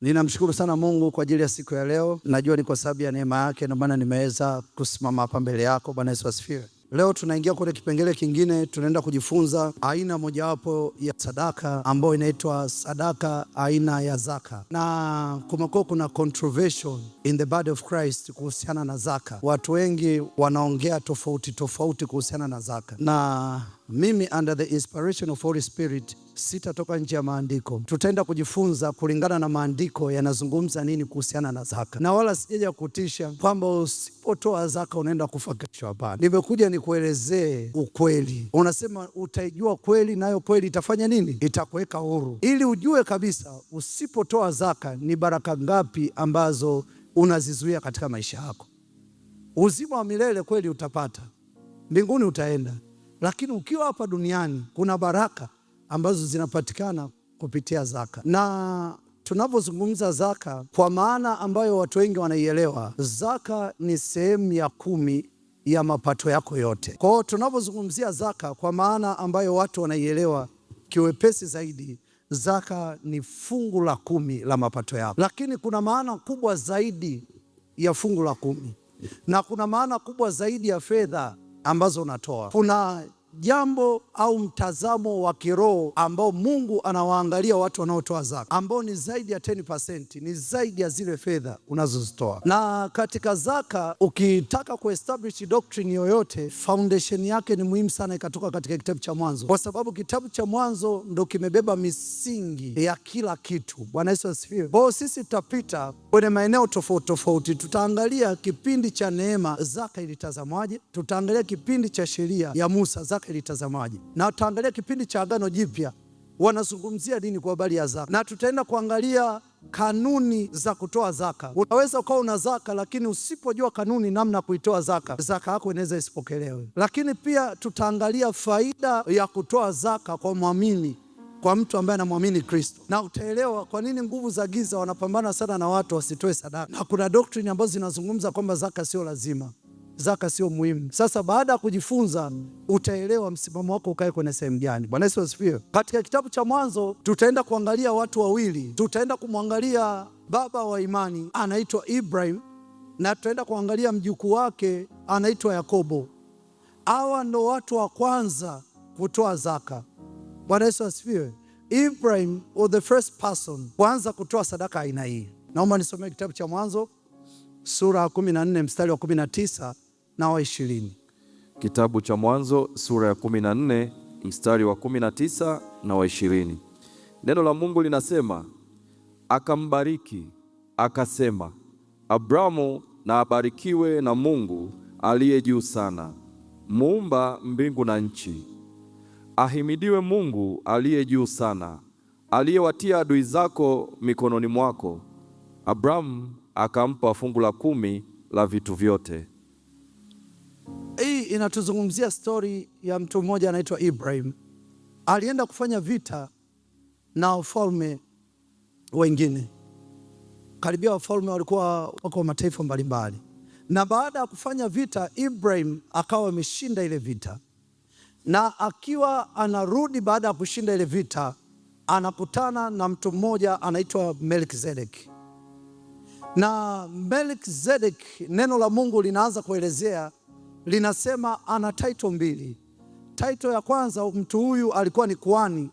Ninamshukuru sana Mungu kwa ajili ya siku ya leo. Najua ni kwa sababu ya neema yake ndio maana nimeweza kusimama hapa mbele yako. Bwana Yesu asifiwe. Leo tunaingia kwenye kipengele kingine, tunaenda kujifunza aina mojawapo ya sadaka ambayo inaitwa sadaka aina ya zaka. Na kumekuwa kuna controversial in the body of Christ kuhusiana na zaka. Watu wengi wanaongea tofauti kuhusiana na zaka. Na mimi under the inspiration of Holy Spirit sitatoka nje ya maandiko. Tutaenda kujifunza kulingana na maandiko yanazungumza nini kuhusiana na zaka. Na wala sijaja kutisha kwamba usipotoa zaka unaenda kufa kesho, hapana. Nimekuja nikuelezee ukweli. Unasema utaijua kweli, nayo kweli itafanya nini? Itakuweka huru. Ili ujue kabisa usipotoa zaka ni baraka ngapi ambazo unazizuia katika maisha yako. Uzima wa milele kweli utapata, mbinguni utaenda, lakini ukiwa hapa duniani kuna baraka ambazo zinapatikana kupitia zaka. Na tunapozungumza zaka, kwa maana ambayo watu wengi wanaielewa, zaka ni sehemu ya 10 ya mapato yako yote. Kwa hiyo tunapozungumzia zaka, kwa maana ambayo watu wanaielewa kiwepesi zaidi, zaka ni fungu la 10 la mapato yako. Lakini kuna maana kubwa zaidi ya fungu la 10, na kuna maana kubwa zaidi ya fedha ambazo unatoa. Kuna jambo au mtazamo wa kiroho ambao Mungu anawaangalia watu wanaotoa zaka, ambao ni zaidi ya 10%, ni zaidi ya zile fedha unazozitoa. Na katika zaka, ukitaka kuestablish doctrine yoyote, foundation yake ni muhimu sana ikatoka katika kitabu cha Mwanzo, kwa sababu kitabu cha Mwanzo ndo kimebeba misingi ya kila kitu. Bwana Yesu asifiwe. Kwa hiyo sisi tutapita kwenye maeneo tofauti. Tutaangalia kipindi cha neema, zaka ilitazamwaje? Tutaangalia kipindi cha sheria ya Musa, zaka ilitazamaje? Na tutaangalia kipindi cha Agano Jipya, wanazungumzia nini kwa habari ya zaka? Na tutaenda kuangalia kanuni za kutoa zaka. Unaweza ukawa una zaka, lakini usipojua kanuni namna kuitoa zaka, zaka yako inaweza isipokelewe. Lakini pia tutaangalia faida ya kutoa zaka kwa muamini, kwa mtu ambaye anamwamini Kristo, na utaelewa kwa nini nguvu za giza wanapambana sana na watu wasitoe sadaka. Na kuna doctrine ambazo zinazungumza kwamba zaka sio lazima, zaka sio muhimu. Sasa baada ya kujifunza, utaelewa msimamo wako ukae kwenye sehemu gani. Bwana Yesu asifiwe. Katika kitabu cha Mwanzo tutaenda kuangalia watu wawili. Tutaenda kumwangalia baba wa imani anaitwa Ibrahim, na tutaenda kuangalia mjukuu wake anaitwa Yakobo. Hawa ndo watu wa kwanza kutoa zaka. Bwana Yesu asifiwe. Ibrahim was the first person kuanza kutoa sadaka aina hii. Naomba nisomee kitabu cha Mwanzo sura ya 14 mstari wa 19 na wa 20. Kitabu cha Mwanzo sura ya 14 mstari wa 19 na wa 20. Neno la Mungu linasema, akambariki akasema, Abrahamu na abarikiwe na Mungu aliye juu sana, muumba mbingu na nchi. Ahimidiwe Mungu aliye juu sana, aliyewatia adui zako mikononi mwako. Abrahamu akampa fungu la 10 la vitu vyote. Hii inatuzungumzia stori ya mtu mmoja anaitwa Ibrahim. Alienda kufanya vita na wafalme wengine. Karibia wafalme walikuwa wako mataifa mbalimbali. Na baada ya kufanya vita, Ibrahim akawa ameshinda ile vita. Na akiwa anarudi baada ya kushinda ile vita, anakutana na mtu mmoja anaitwa Melkizedeki. Na Melkizedeki, neno la Mungu linaanza kuelezea, linasema ana title 2. Title ya kwanza, mtu huyu alikuwa ni kuhani,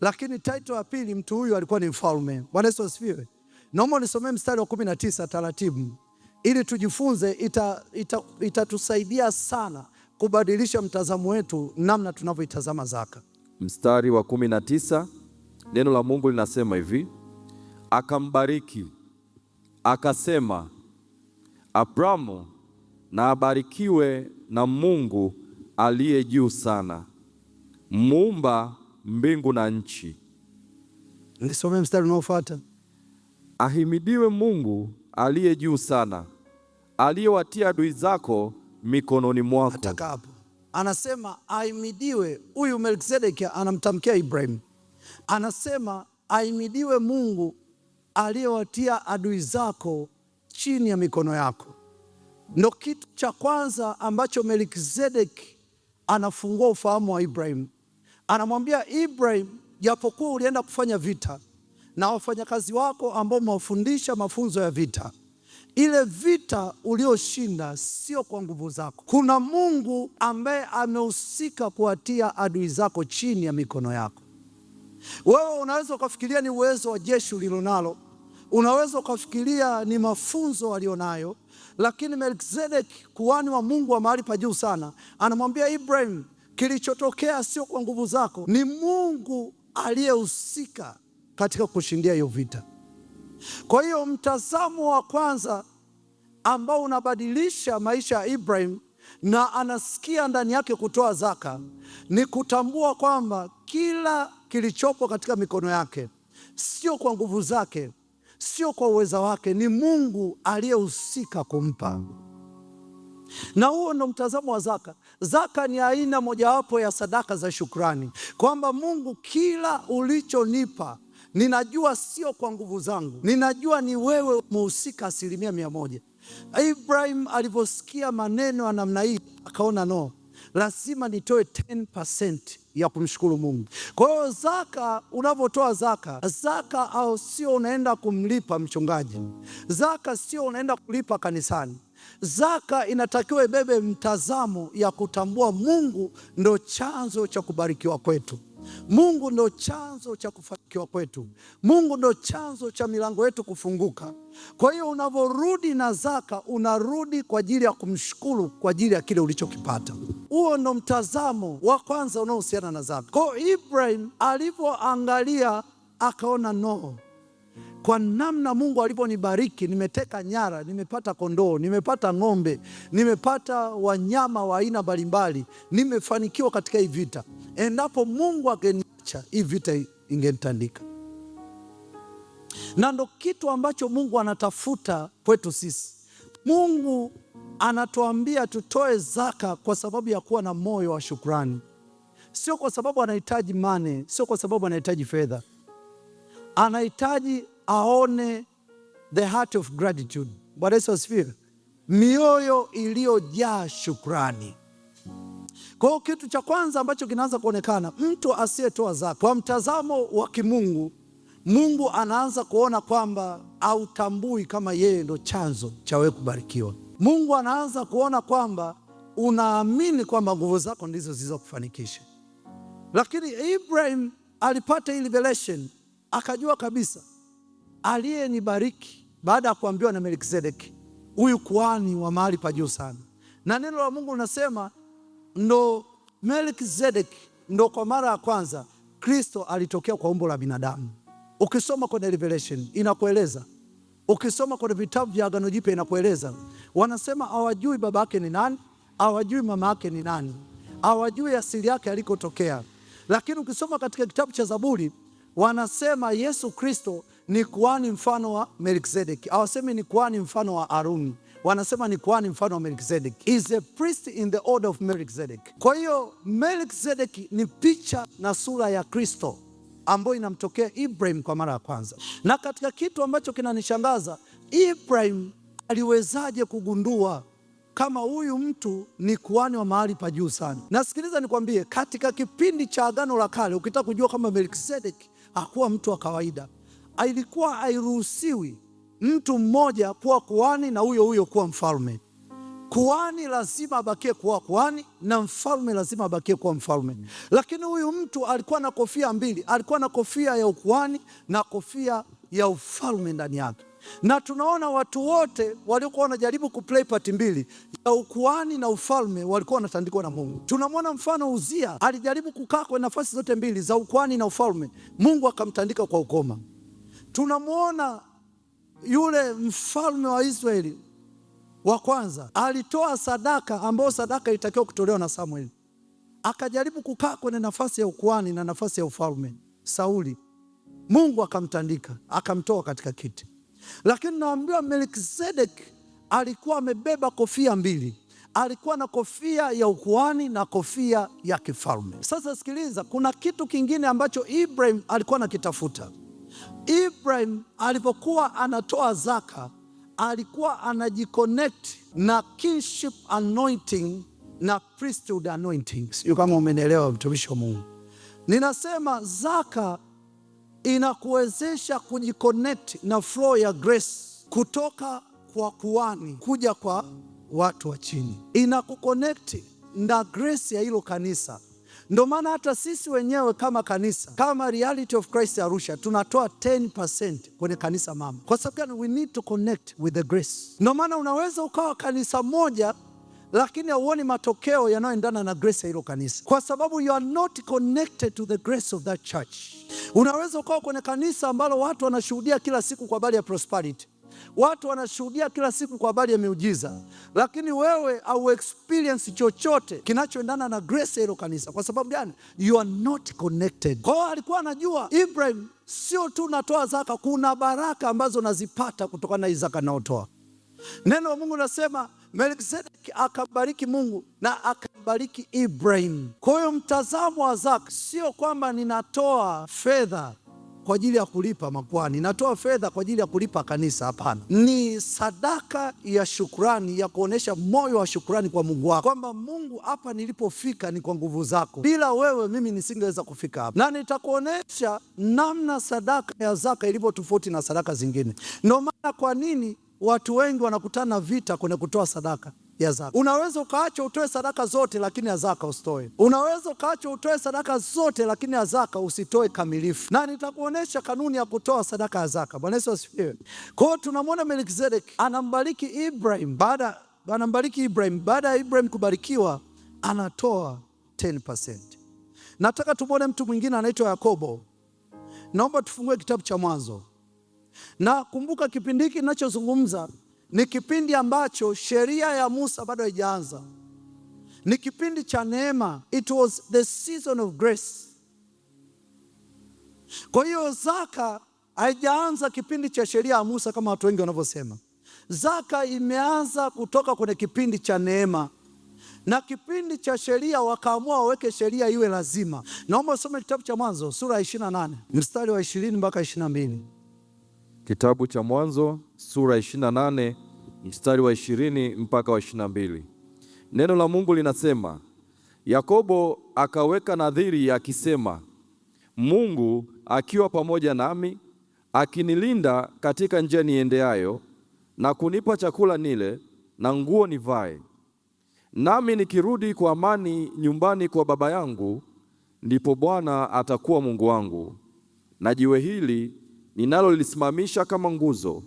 lakini title ya pili, mtu huyu alikuwa ni mfalme. Bwana Yesu asifiwe. Naomba nisomee mstari wa 19 taratibu ili tujifunze. Itatusaidia sana kubadilisha mtazamo wetu namna tunavyoitazama zaka. Mstari wa 19, neno la Mungu linasema hivi, akambariki akasema, Abrahamu na abarikiwe na Mungu aliye juu sana, muumba mbingu na nchi. Nisome mstari unaofuata. Ahimidiwe Mungu aliye juu sana, aliyewatia adui zako mikononi mwako. Ataka hapo anasema ahimidiwe. Huyu Melkizedeki anamtamkia Ibrahim, anasema ahimidiwe Mungu aliyewatia adui zako chini ya mikono yako. Ndo kitu cha kwanza ambacho Melkizedeki anafungua ufahamu wa Ibrahim. Anamwambia Ibrahim, japokuwa ulienda kufanya vita, na wafanyakazi wako ambao umewafundisha mafunzo ya vita. Ile vita ulioshinda sio kwa nguvu zako. Kuna Mungu ambaye amehusika kuwatia adui zako chini ya mikono yako. Wewe unaweza ukafikiria ni uwezo wa jeshi ulilonalo, unaweza ukafikiria ni mafunzo alionayo, lakini Melkizedeki, kuhani wa Mungu wa mahali pa juu sana, anamwambia Ibrahim, kilichotokea sio kwa nguvu zako, ni Mungu aliyehusika katika kushindia hiyo vita. Kwa hiyo mtazamo wa kwanza ambao unabadilisha maisha ya Ibrahim na anasikia ndani yake kutoa zaka ni kutambua kwamba kila kilichopo katika mikono yake sio kwa nguvu zake, sio kwa uweza wake, ni Mungu aliyehusika kumpa. Na huo ndo mtazamo wa zaka. Zaka ni aina mojawapo ya sadaka za shukrani, kwamba Mungu, kila ulichonipa ninajua sio kwa nguvu zangu, ninajua ni wewe muhusika 100%. Ibrahim alivyosikia maneno ya namna hii akaona no, lazima nitoe 10% ya kumshukuru Mungu. Kwa hiyo zaka, unavyotoa zaka au sio unaenda kumlipa mchungaji, zaka sio unaenda kulipa kanisani. Zaka inatakiwa ibebe mtazamo ya kutambua Mungu ndo chanzo cha kubarikiwa kwetu. Mungu ndo chanzo cha kufanikiwa kwetu. Mungu ndo chanzo cha milango yetu kufunguka. Kwa hiyo unavyorudi na zaka, unarudi kwa ajili ya kumshukuru kwa ajili ya kile ulichokipata. Huo ndo mtazamo wa kwanza unaohusiana na zaka. Kwa hiyo Ibrahim alivyoangalia akaona no, kwa namna Mungu alivyonibariki, nimeteka nyara, nimepata kondoo, nimepata ng'ombe, nimepata wanyama wa aina mbalimbali, nimefanikiwa katika hii vita. Endapo Mungu angeniacha, hii vita ingenitandika. Na ndo kitu ambacho Mungu anatafuta kwetu sisi. Mungu anatuambia tutoe zaka kwa sababu ya kuwa na moyo wa shukrani, sio kwa sababu anahitaji money, sio kwa sababu anahitaji fedha. Anahitaji aone the heart of gratitude. Bwana Yesu asifiwe. Mioyo iliyojaa shukrani. Kwa hiyo kitu cha kwanza ambacho kinaanza kuonekana, mtu asiyetoa zaka kwa mtazamo wa kimungu, Mungu anaanza kuona kwamba hautambui kama yeye ndo chanzo cha wewe kubarikiwa. Mungu anaanza kuona kwamba unaamini kwamba nguvu zako ndizo zilizokufanikisha. Lakini Ibrahim alipata hii revelation, akajua kabisa aliyenibariki, baada ya kuambiwa na Melkizedeki, huyu kuhani wa mahali pa juu sana. Na neno la Mungu linasema ndo Melkizedeki ndo kwa mara ya kwanza Kristo alitokea kwa umbo la binadamu. Ukisoma kwenye Revelation inakueleza, ukisoma kwenye vitabu vya Agano Jipya inakueleza. Wanasema hawajui baba yake ni nani, hawajui mama yake ni nani, hawajui asili yake alikotokea. Lakini ukisoma katika kitabu cha Zaburi wanasema Yesu Kristo ni kuhani mfano wa Melkizedeki. Hawasemi ni kuhani mfano wa Aruni, wanasema ni kuhani mfano wa Melkizedeki. Is a priest in the order of Melkizedeki. Kwa hiyo Melkizedeki ni picha na sura ya Kristo ambayo inamtokea Ibrahim kwa mara ya kwanza. Na katika kitu ambacho kinanishangaza, Ibrahim aliwezaje kugundua kama huyu mtu ni kuhani wa mahali pa juu sana? Nasikiliza nikwambie, katika kipindi cha Agano la Kale, ukitaka kujua kama Melkizedeki hakuwa mtu wa kawaida, ilikuwa hairuhusiwi mtu mmoja kuwa kuhani na huyo kuwa mfalme. Kuhani lazima abakie kuwa kuhani na mfalme lazima abakie kuwa mfalme. Lakini huyu mtu alikuwa na kofia mbili, alikuwa na kofia ya ukuhani na kofia ya ufalme ndani yake. Na tunaona watu wote waliokuwa wanajaribu kuplay part mbili ya ukuhani na ufalme walikuwa wanatandikwa na Mungu. Tunamwona mfano Uzia alijaribu kukaa kwa nafasi zote mbili za ukuhani na ufalme, Mungu akamtandika kwa ukoma. Tunamwona yule mfalme wa Israeli wa kwanza alitoa sadaka ambayo sadaka ilitakiwa kutolewa na Samuel, akajaribu kukaa kwenye nafasi ya ukuhani na nafasi ya ufalme, Sauli, Mungu akamtandika, akamtoa katika kiti. Lakini naambiwa Melkizedeki alikuwa amebeba kofia mbili, alikuwa na kofia ya ukuhani na kofia ya kifalme. Sasa sikiliza, kuna kitu kingine ambacho Ibrahim alikuwa anakitafuta. Ibrahim alipokuwa anatoa zaka, alikuwa anajiconnect na kingship anointing na priesthood anointing. Sio kama umenielewa mtumishi wa Mungu. Ninasema zaka inakuwezesha kujiconnect na flow ya grace kutoka kwa kuhani kuja kwa watu wa chini, inakuconnect na grace ya hilo kanisa. Ndio maana hata sisi wenyewe kama kanisa, kama Reality of Christ Arusha, tunatoa 10% kwenye kanisa mama. Kwa sababu gani? We need to connect with the grace. Ndio maana unaweza ukawa kanisa moja lakini hauoni matokeo yanayoendana na grace ya hilo kanisa, kwa sababu you are not connected to the grace of that church. Unaweza ukawa kwenye kanisa ambalo watu wanashuhudia kila siku kwa habari ya prosperity, watu wanashuhudia kila siku kwa habari ya miujiza, lakini wewe au experience chochote kinachoendana na grace ya hilo kanisa. Kwa sababu gani? You are not connected. Kwa hiyo alikuwa anajua Ibrahim sio tu natoa zaka, kuna baraka ambazo nazipata kutokana na zaka naotoa. Neno la Mungu nasema Melkizedeki akabariki Mungu na akabariki Ibrahim. Kwa hiyo mtazamo wa zaka sio kwamba ninatoa fedha kwa ajili ya kulipa makuhani, natoa fedha kwa ajili ya kulipa kanisa. Hapana, ni sadaka ya shukrani, ya kuonesha moyo wa shukrani kwa Mungu wako, kwamba Mungu, hapa nilipofika ni kwa nguvu zako, bila wewe mimi nisingeweza kufika hapa. Na nitakuonesha namna sadaka ya zaka ilivyo tofauti na sadaka zingine. Ndio maana kwa nini watu wengi wanakutana vita kwenye kutoa sadaka ya zaka. Unaweza ukaacha utoe sadaka zote lakini ya zaka usitoe. Unaweza ukaacha utoe sadaka zote lakini ya zaka usitoe kamilifu. Na nitakuonesha kanuni ya kutoa sadaka ya zaka. Bwana Yesu asifiwe. Kwa hiyo tunamwona Melkizedeki anambariki Ibrahim, baada ya Ibrahim kubarikiwa anatoa 10%. Nataka tumwone mtu mwingine anaitwa Yakobo. Naomba tufungue kitabu cha Mwanzo. Na kumbuka kipindi hiki ninachozungumza ni kipindi ambacho sheria ya Musa bado haijaanza. Ni kipindi cha neema. It was the season of grace. Kwa hiyo zaka haijaanza kipindi cha sheria ya Musa kama watu wengi wanavyosema. Zaka imeanza kutoka kwenye kipindi cha neema. Na kipindi cha sheria wakaamua waweke sheria iwe lazima. Naomba usome kitabu cha Mwanzo sura ya 28 mstari wa 20 mpaka 22. Kitabu cha Mwanzo sura 28 mstari wa 20 mpaka wa 22. Neno la Mungu linasema, Yakobo akaweka nadhiri akisema, Mungu akiwa pamoja nami, akinilinda katika njia niendeayo, na kunipa chakula nile na nguo nivae, nami nikirudi kwa amani nyumbani kwa baba yangu, ndipo Bwana atakuwa Mungu wangu, na jiwe hili ninalolisimamisha kama nguzo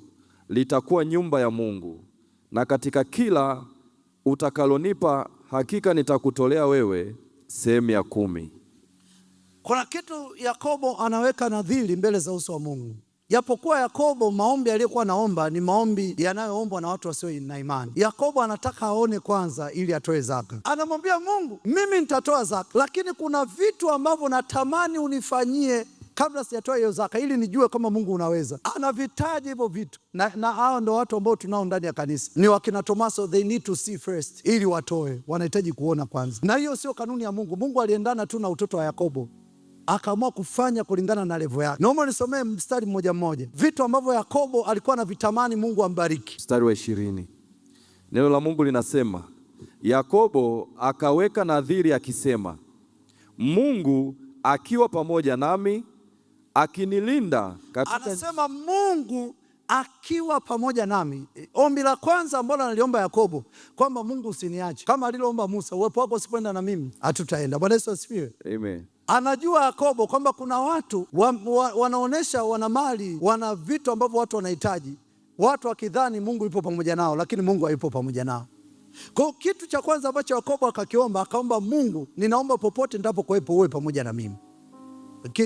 litakuwa nyumba ya Mungu, na katika kila utakalonipa hakika nitakutolea wewe sehemu ya 10. Kuna kitu Yakobo anaweka nadhiri mbele za uso wa Mungu. Japokuwa Yakobo maombi aliyokuwa anaomba ni maombi yanayoombwa na watu wasio na imani. Yakobo anataka aone kwanza ili atoe zaka. Anamwambia Mungu, mimi nitatoa zaka, lakini kuna vitu ambavyo natamani unifanyie kabla sijatoa hiyo zaka, ili nijue kama Mungu unaweza. Anavitaja hivyo vitu. Na hao ndo watu ambao tunao ndani ya kanisa. Ni wakina Tomaso, they need to see first ili watoe. Wanahitaji kuona kwanza. Na hiyo sio kanuni ya Mungu. Mungu aliendana tu na utoto wa Yakobo, akaamua kufanya kulingana na level yake. Naomba nisomee mstari mmoja mmoja vitu ambavyo Yakobo alikuwa anavitamani Mungu ambariki. Mstari wa 20. Neno la Mungu linasema, Yakobo akaweka nadhiri akisema, Mungu akiwa pamoja nami, akinilinda katika... Anasema Mungu akiwa pamoja nami. Ombi la kwanza ambalo analiomba Yakobo, kwamba Mungu usiniache, kama aliloomba Musa, uwepo wako usipoenda na mimi hatutaenda. Bwana Yesu asifiwe. Amen. Anajua Yakobo kwamba kuna watu wanaonesha wana mali, wana vitu ambavyo watu wanahitaji, watu wakidhani Mungu yupo pamoja nao, lakini Mungu hayupo pamoja nao. Kwa kitu cha kwanza ambacho Yakobo akakiomba, akaomba Mungu, ninaomba popote nitapokuwepo uwe pamoja na mimi.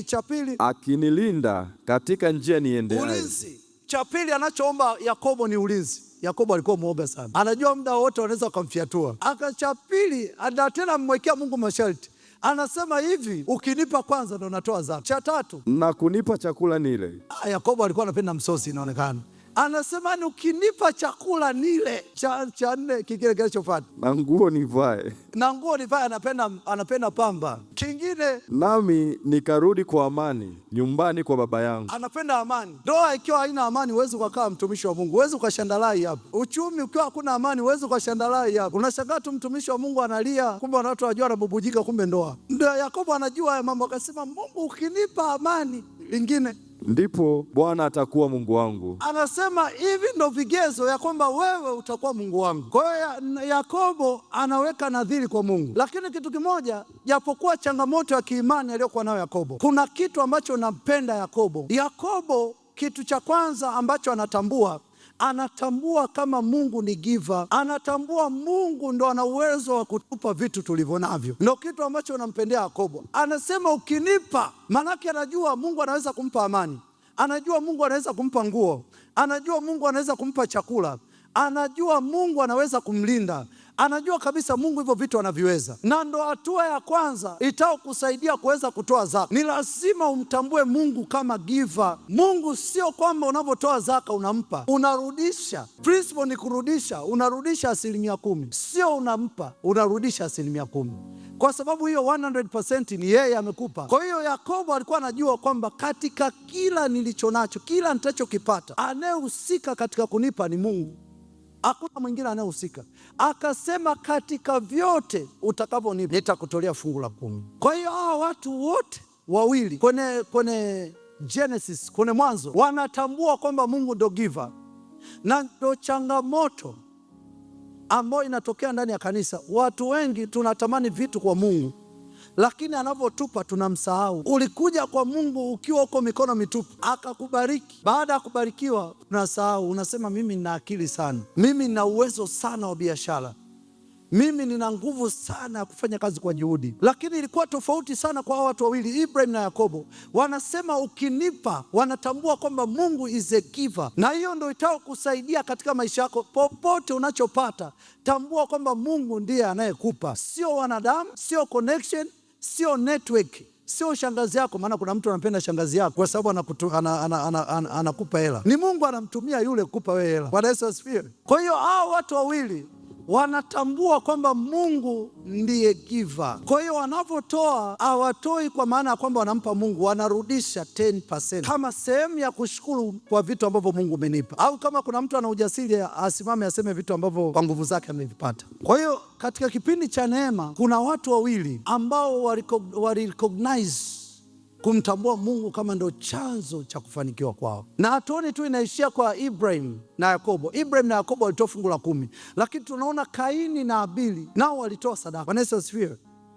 Cha pili, akinilinda katika njia niendeayo. Ulinzi. Cha pili anachoomba Yakobo ni ulinzi. Yakobo alikuwa muoga sana. Anajua muda wote wanaweza kumfyatua. Cha pili, tena mmwekea Mungu masharti. Anasema hivi, ukinipa kwanza ndo natoa zaka. Cha tatu, na kunipa chakula nile. Yakobo alikuwa anapenda msosi inaonekana. Anasema ni ukinipa chakula nile. Cha nne, kingine kinachofuata, na nguo nivae. Na nguo nivae, anapenda pamba. Kingine, nami nikarudi kwa amani nyumbani kwa baba yangu. Anapenda amani. Ndoa ikiwa haina amani huwezi ukakaa mtumishi wa Mungu, huwezi ukashandalai hapo. Uchumi ukiwa hakuna amani huwezi ukashandalai hapo. Unashangaa tu mtumishi wa Mungu analia, kumbe watu wanajua anabubujika, kumbe ndoa. Ndio Yakobo anajua haya mambo, akasema Mungu ukinipa amani lingine, ndipo Bwana atakuwa Mungu wangu. Anasema hivi ndo vigezo ya kwamba wewe utakuwa Mungu wangu. Kwa hiyo Yakobo anaweka nadhiri kwa Mungu, lakini kitu kimoja, japokuwa changamoto ya kiimani aliyokuwa nayo Yakobo, kuna kitu ambacho nampenda Yakobo. Yakobo, kitu cha kwanza ambacho anatambua kama Mungu ni giver, anatambua Mungu ndo ana uwezo wa kutupa vitu tulivyo navyo. Ndo kitu ambacho nampendea Yakobo. Anasema ukinipa, manake anajua Mungu anaweza kumpa amani, anajua Mungu anaweza kumpa nguo, anajua Mungu anaweza kumpa chakula, anajua Mungu anaweza kumlinda, anajua kabisa Mungu hivyo vitu anaviweza. Na ndo hatua ya kwanza itao kusaidia kuweza kutoa zaka. Ni lazima umtambue Mungu kama giver. Mungu sio kwamba unavyotoa zaka unampa, unarudisha. Principle ni kurudisha, unarudisha 10%, sio unampa, unarudisha 10%. Kwa sababu hiyo 100% ni yeye amekupa. Kwa hiyo Yakobo alikuwa anajua kwamba katika kila nilicho nacho, kila nitachokipata, anayehusika katika kunipa ni Mungu. Hakuna mwingine anayehusika. Akasema katika vyote utakavyonipa nitakutolea fungu la 10. Kwa hiyo hawa watu wote wawili kwenye Genesis, kwenye Mwanzo, wanatambua kwamba Mungu ndo giver. Na ndo changamoto ambayo inatokea ndani ya kanisa. Watu wengi tunatamani vitu kwa Mungu, lakini anavyotupa tunamsahau. Ulikuja kwa Mungu ukiwa uko mikono mitupu, akakubariki. Baada ya kubarikiwa unasahau, unasema mimi nina akili sana, mimi nina uwezo sana wa biashara, mimi nina nguvu sana ya kufanya kazi kwa juhudi. Lakini ilikuwa tofauti sana kwa watu wawili, Ibrahim na Yakobo. Wanasema ukinipa, wanatambua kwamba Mungu is a giver. Na hiyo ndio itao kusaidia katika maisha yako. Popote unachopata, tambua kwamba Mungu ndiye anayekupa, sio wanadamu, sio connection, sio network, sio shangazi yako. Maana kuna mtu anapenda shangazi yako kwa sababu anakupa hela. Ni Mungu anamtumia yule kukupa wewe hela. Bwana Yesu asifiwe. Kwa hiyo hao watu wawili wanatambua kwamba Mungu ndiye giver. Kwa hiyo wanavyotoa, hawatoi kwa maana ya kwamba wanampa Mungu, wanarudisha 10% kama sehemu ya kushukuru kwa vitu ambavyo Mungu amenipa. Au kama kuna mtu ana ujasiri asimame aseme vitu ambavyo kwa nguvu zake amevipata. Kwa hiyo katika kipindi cha neema kuna watu wawili ambao walirecognize kumtambua Mungu kama ndo chanzo cha kufanikiwa kwao. Na hatuoni tu inaishia kwa Ibrahim na Yakobo. Ibrahim na Yakobo walitoa fungu la 10, lakini tunaona Kaini na Abili nao walitoa sadaka. Bwana Yesu asifiwe.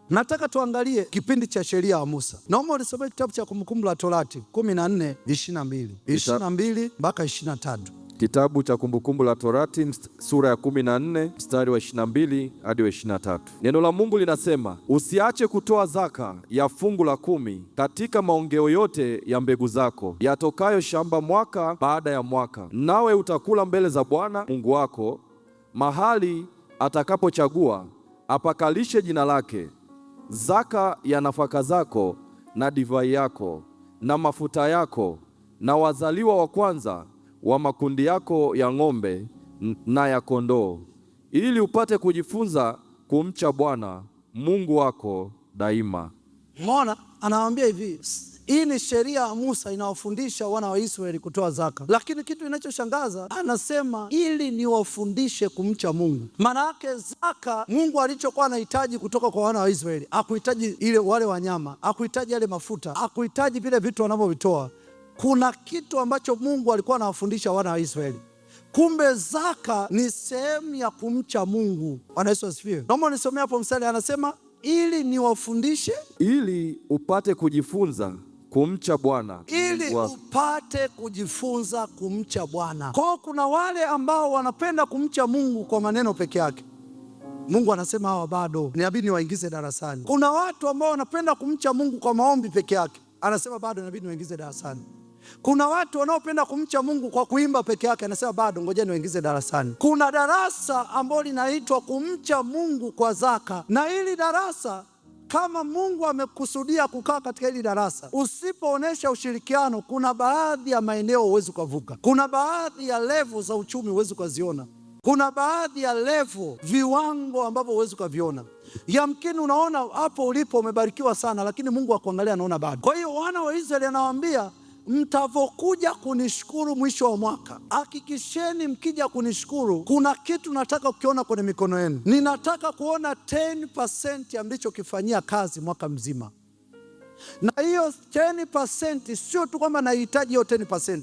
Nataka tuangalie kipindi cha sheria ya Musa. Naomba unisomee kitabu cha Kumbukumbu la Torati 14:22 mpaka 23. Kitabu cha Kumbukumbu la Torati sura ya 14 mstari wa 22 hadi wa 23. Neno la Mungu linasema, usiache kutoa zaka ya fungu la 10 katika maongeo yote ya mbegu zako yatokayo shamba mwaka baada ya mwaka, nawe utakula mbele za Bwana Mungu wako mahali atakapochagua apakalishe jina lake. Zaka ya nafaka zako na divai yako na mafuta yako na wazaliwa wa kwanza wa makundi yako ya ng'ombe na ya kondoo, ili upate kujifunza kumcha Bwana Mungu wako daima. Mbona anawaambia hivi, hii ni sheria ya Musa inawafundisha wana wa Israeli kutoa zaka. Lakini kitu kinachoshangaza, anasema ili niwafundishe kumcha Mungu. Maana yake zaka, Mungu alichokuwa anahitaji kutoka kwa wana wa Israeli, hakuhitaji wale wanyama, hakuhitaji yale mafuta, hakuhitaji vile vitu wanavyovitoa. Kuna kitu ambacho Mungu alikuwa anawafundisha wana wa Israeli. Kumbe zaka ni sehemu ya kumcha Mungu. Bwana Yesu asifiwe. Naomba nisomee hapo mstari, anasema ili niwafundishe, ili upate kujifunza kumcha Bwana, ili upate kujifunza kumcha Bwana. Kwa kuna wale ambao wanapenda kumcha Mungu kwa maneno peke yake. Mungu anasema hawa bado inabidi niwaingize darasani. Kuna watu ambao wanapenda kumcha Mungu kwa maombi peke yake, anasema bado inabidi niwaingize darasani. Kuna watu wanaopenda kumcha Mungu kwa kuimba peke yake, anasema bado ngoja niwaingize darasani. Kuna darasa ambalo linaitwa kumcha Mungu kwa zaka, na hili darasa kama Mungu amekusudia kukaa katika hili darasa, usipoonesha ushirikiano, kuna baadhi ya maeneo huwezi kuvuka. Kuna baadhi ya level za uchumi huwezi kuziona. Kuna baadhi ya level, viwango ambavyo huwezi kuviona. Yamkini unaona hapo ulipo umebarikiwa sana, lakini Mungu akuangalia anaona bado. Kwa hiyo wana wa Israeli anawaambia, mtavokuja kunishukuru mwisho wa mwaka, hakikisheni mkija kunishukuru, kuna kitu nataka kukiona kwenye mikono yenu. Ninataka kuona 10% ya mlichokifanyia kazi mwaka mzima. Na hiyo 10% sio tu kwamba nahitaji hiyo 10%.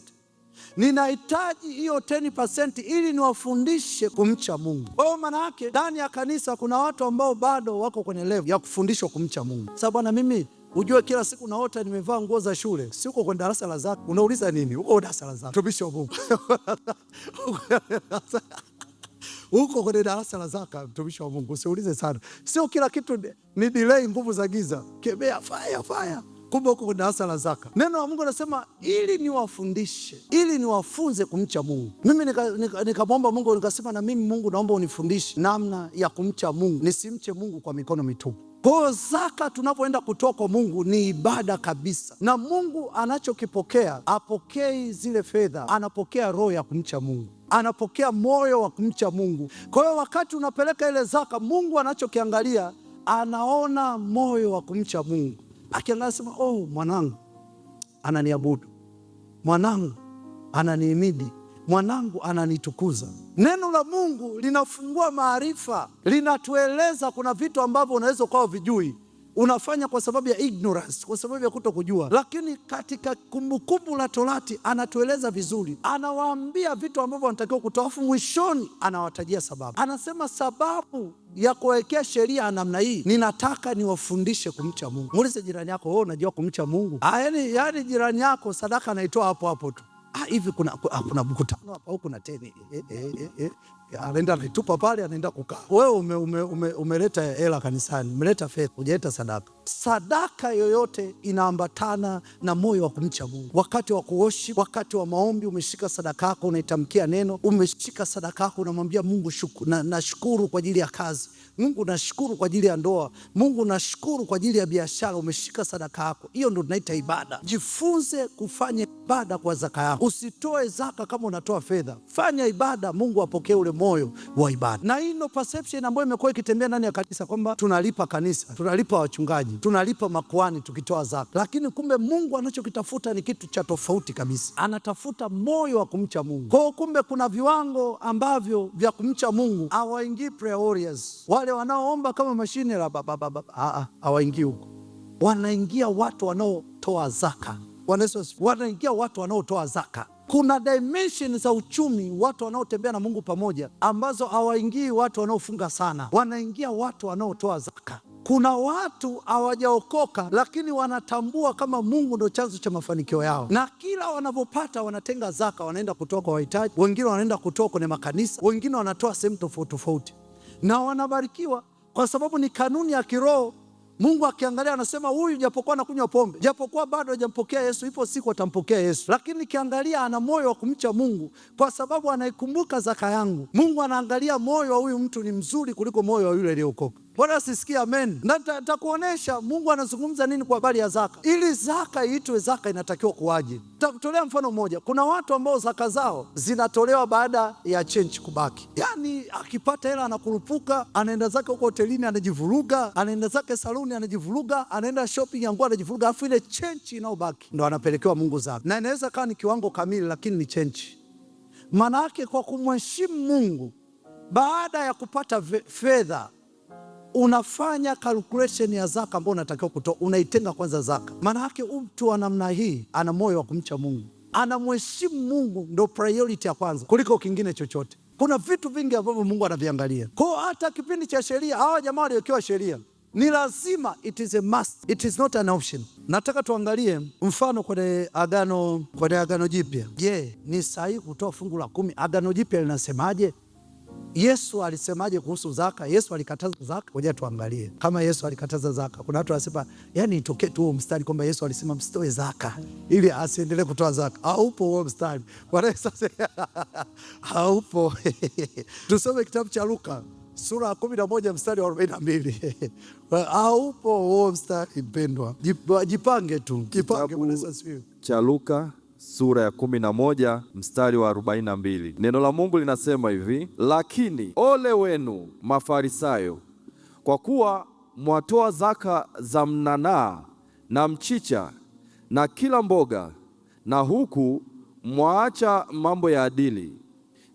Ninahitaji hiyo 10% ili niwafundishe kumcha Mungu. Kwa hiyo maana yake ndani ya kanisa kuna watu ambao bado wako kwenye level ya kufundishwa kumcha Mungu. Sasa bwana, mimi ujue kila siku naota nimevaa nguo za shule, si uko kwenye darasa la zaka. Unauliza nini? Uko darasa la zaka, mtumishi wa Mungu. Uko kwenye darasa la zaka, mtumishi wa Mungu. Usiulize sana, sio kila kitu ni delay, nguvu za giza, kemea fire. Kumbe uko kwenye darasa la zaka. Neno la Mungu nasema ili niwafundishe, ili niwafunze kumcha Mungu. Mimi nikamwomba Mungu, nikasema na mimi Mungu, naomba unifundishe namna ya kumcha Mungu, nisimche Mungu kwa mikono mitupu. Kwa hiyo zaka tunapoenda kutoa kwa Mungu ni ibada kabisa, na Mungu anachokipokea, apokei zile fedha, anapokea roho ya kumcha Mungu, anapokea moyo wa kumcha Mungu. Kwa hiyo wakati unapeleka ile zaka, Mungu anachokiangalia, anaona moyo wa kumcha Mungu. Akiangalia sema, oh, mwanangu ananiabudu, mwanangu ananihimidi, mwanangu ananitukuza. Neno la Mungu linafungua maarifa, linatueleza kuna vitu ambavyo unaweza ukawa vijui, unafanya kwa sababu ya ignorance, kwa sababu ya kutokujua. Lakini katika Kumbukumbu la Torati anatueleza vizuri, anawaambia vitu ambavyo wanatakiwa kutoa, afu mwishoni anawatajia sababu. Anasema sababu ya kuwekea sheria ya namna hii, ninataka niwafundishe kumcha Mungu. Muulize jirani yako, wewe unajua kumcha Mungu? Yani jirani yako sadaka anaitoa hapo tu. Hivi kuna mkutano hapa au kuna teni? Anaenda anaitupa pale, anaenda kukaa. Wewe umeleta hela kanisani, umeleta fedha, hujaleta sadaka. Sadaka yoyote inaambatana na moyo wa kumcha Mungu. Wakati wa kuoshi, wakati wa maombi, umeshika sadaka yako, unaitamkia neno, umeshika sadaka yako, unamwambia Mungu nashukuru kwa ajili ya kazi, Mungu nashukuru kwa ajili ya ndoa, Mungu nashukuru kwa ajili ya biashara. Umeshika sadaka yako, hiyo ndio tunaita ibada. Jifunze kufanya ibada kwa zaka yako. Usitoe zaka kama unatoa fedha, fanya ibada, Mungu apokee ule moyo wa ibada. Na hii ndio perception ambayo imekuwa ikitembea ndani ya kanisa, kwamba tunalipa kanisa, tunalipa wachungaji, tunalipa makuhani tukitoa zaka. Lakini kumbe Mungu anachokitafuta ni kitu cha tofauti kabisa. Anatafuta moyo wa kumcha Mungu. Kwa hiyo kumbe kuna viwango ambavyo vya kumcha Mungu. Hawaingii prayer warriors, wale wanaoomba kama mashine la hawaingii huko. Wanaingia watu wanaotoa zaka. Wanaingia watu wanaotoa zaka. Kuna dimension za uchumi, watu wanaotembea na Mungu pamoja, ambazo hawaingii watu wanaofunga sana. Wanaingia watu wanaotoa zaka. Kuna watu hawajaokoka lakini wanatambua kama Mungu ndo chanzo cha mafanikio yao, na kila wanavyopata wanatenga zaka, wanaenda kutoa kwa wahitaji. Wengine wanaenda kutoa kwenye makanisa, wengine wanatoa sehemu tofauti tofauti, na wanabarikiwa kwa sababu ni kanuni ya kiroho. Mungu akiangalia anasema, huyu japokuwa anakunywa pombe, japokuwa bado hajampokea Yesu, ipo siku atampokea Yesu. Lakini kiangalia ana moyo wa kumcha Mungu kwa sababu anaikumbuka zaka yangu. Mungu anaangalia moyo wa huyu mtu ni mzuri kuliko moyo wa yule aliyeokoka. Bwana asisikie amen. Na nitakuonesha Mungu anazungumza nini kwa habari ya zaka. Ili zaka iitwe zaka inatakiwa kuwaje. Nitakutolea mfano mmoja. Kuna watu ambao zaka zao zinatolewa baada ya change kubaki. Yaani akipata hela anakurupuka, anaenda zake huko hotelini anajivuruga, anaenda zake saluni anajivuruga, anaenda shopping ya nguo anajivuruga, afu ile change inaobaki ndo anapelekewa Mungu zaka. Na inaweza kawa ni kiwango kamili lakini ni change. Maana yake kwa kumheshimu Mungu, baada ya kupata fedha unafanya calculation ya zaka ambayo unatakiwa kutoa, unaitenga kwanza zaka. Maana yake mtu wa namna hii ana moyo wa kumcha Mungu, anamheshimu Mungu, ndo priority ya kwanza kuliko kingine chochote. Kuna vitu vingi ambavyo Mungu anaviangalia. Kwa hata kipindi cha sheria, hawa jamaa waliowekewa sheria ni lazima, it is a must, it is not an option. Nataka tuangalie mfano kwenye Agano Jipya. Je, ni sahihi kutoa fungu la 10? Agano Jipya linasemaje? Yesu alisemaje kuhusu zaka? Yesu alikataza zaka? Ngoja tuangalie kama Yesu alikataza zaka. Kuna watu wanasema yani itokee tu huo mstari kwamba Yesu alisema msitoe zaka ili asiendelee kutoa zaka. Haupo huo mstari. Haupo. Tusome kitabu cha Luka sura ya 11 mstari wa 42. Haupo huo mstari mpendwa. Jipange tu. Jipange Bwana asifiwe. Cha Luka sura ya 11 mstari wa 42. Neno la Mungu linasema hivi: lakini ole wenu Mafarisayo, kwa kuwa mwatoa zaka za mnanaa na mchicha na kila mboga, na huku mwaacha mambo ya adili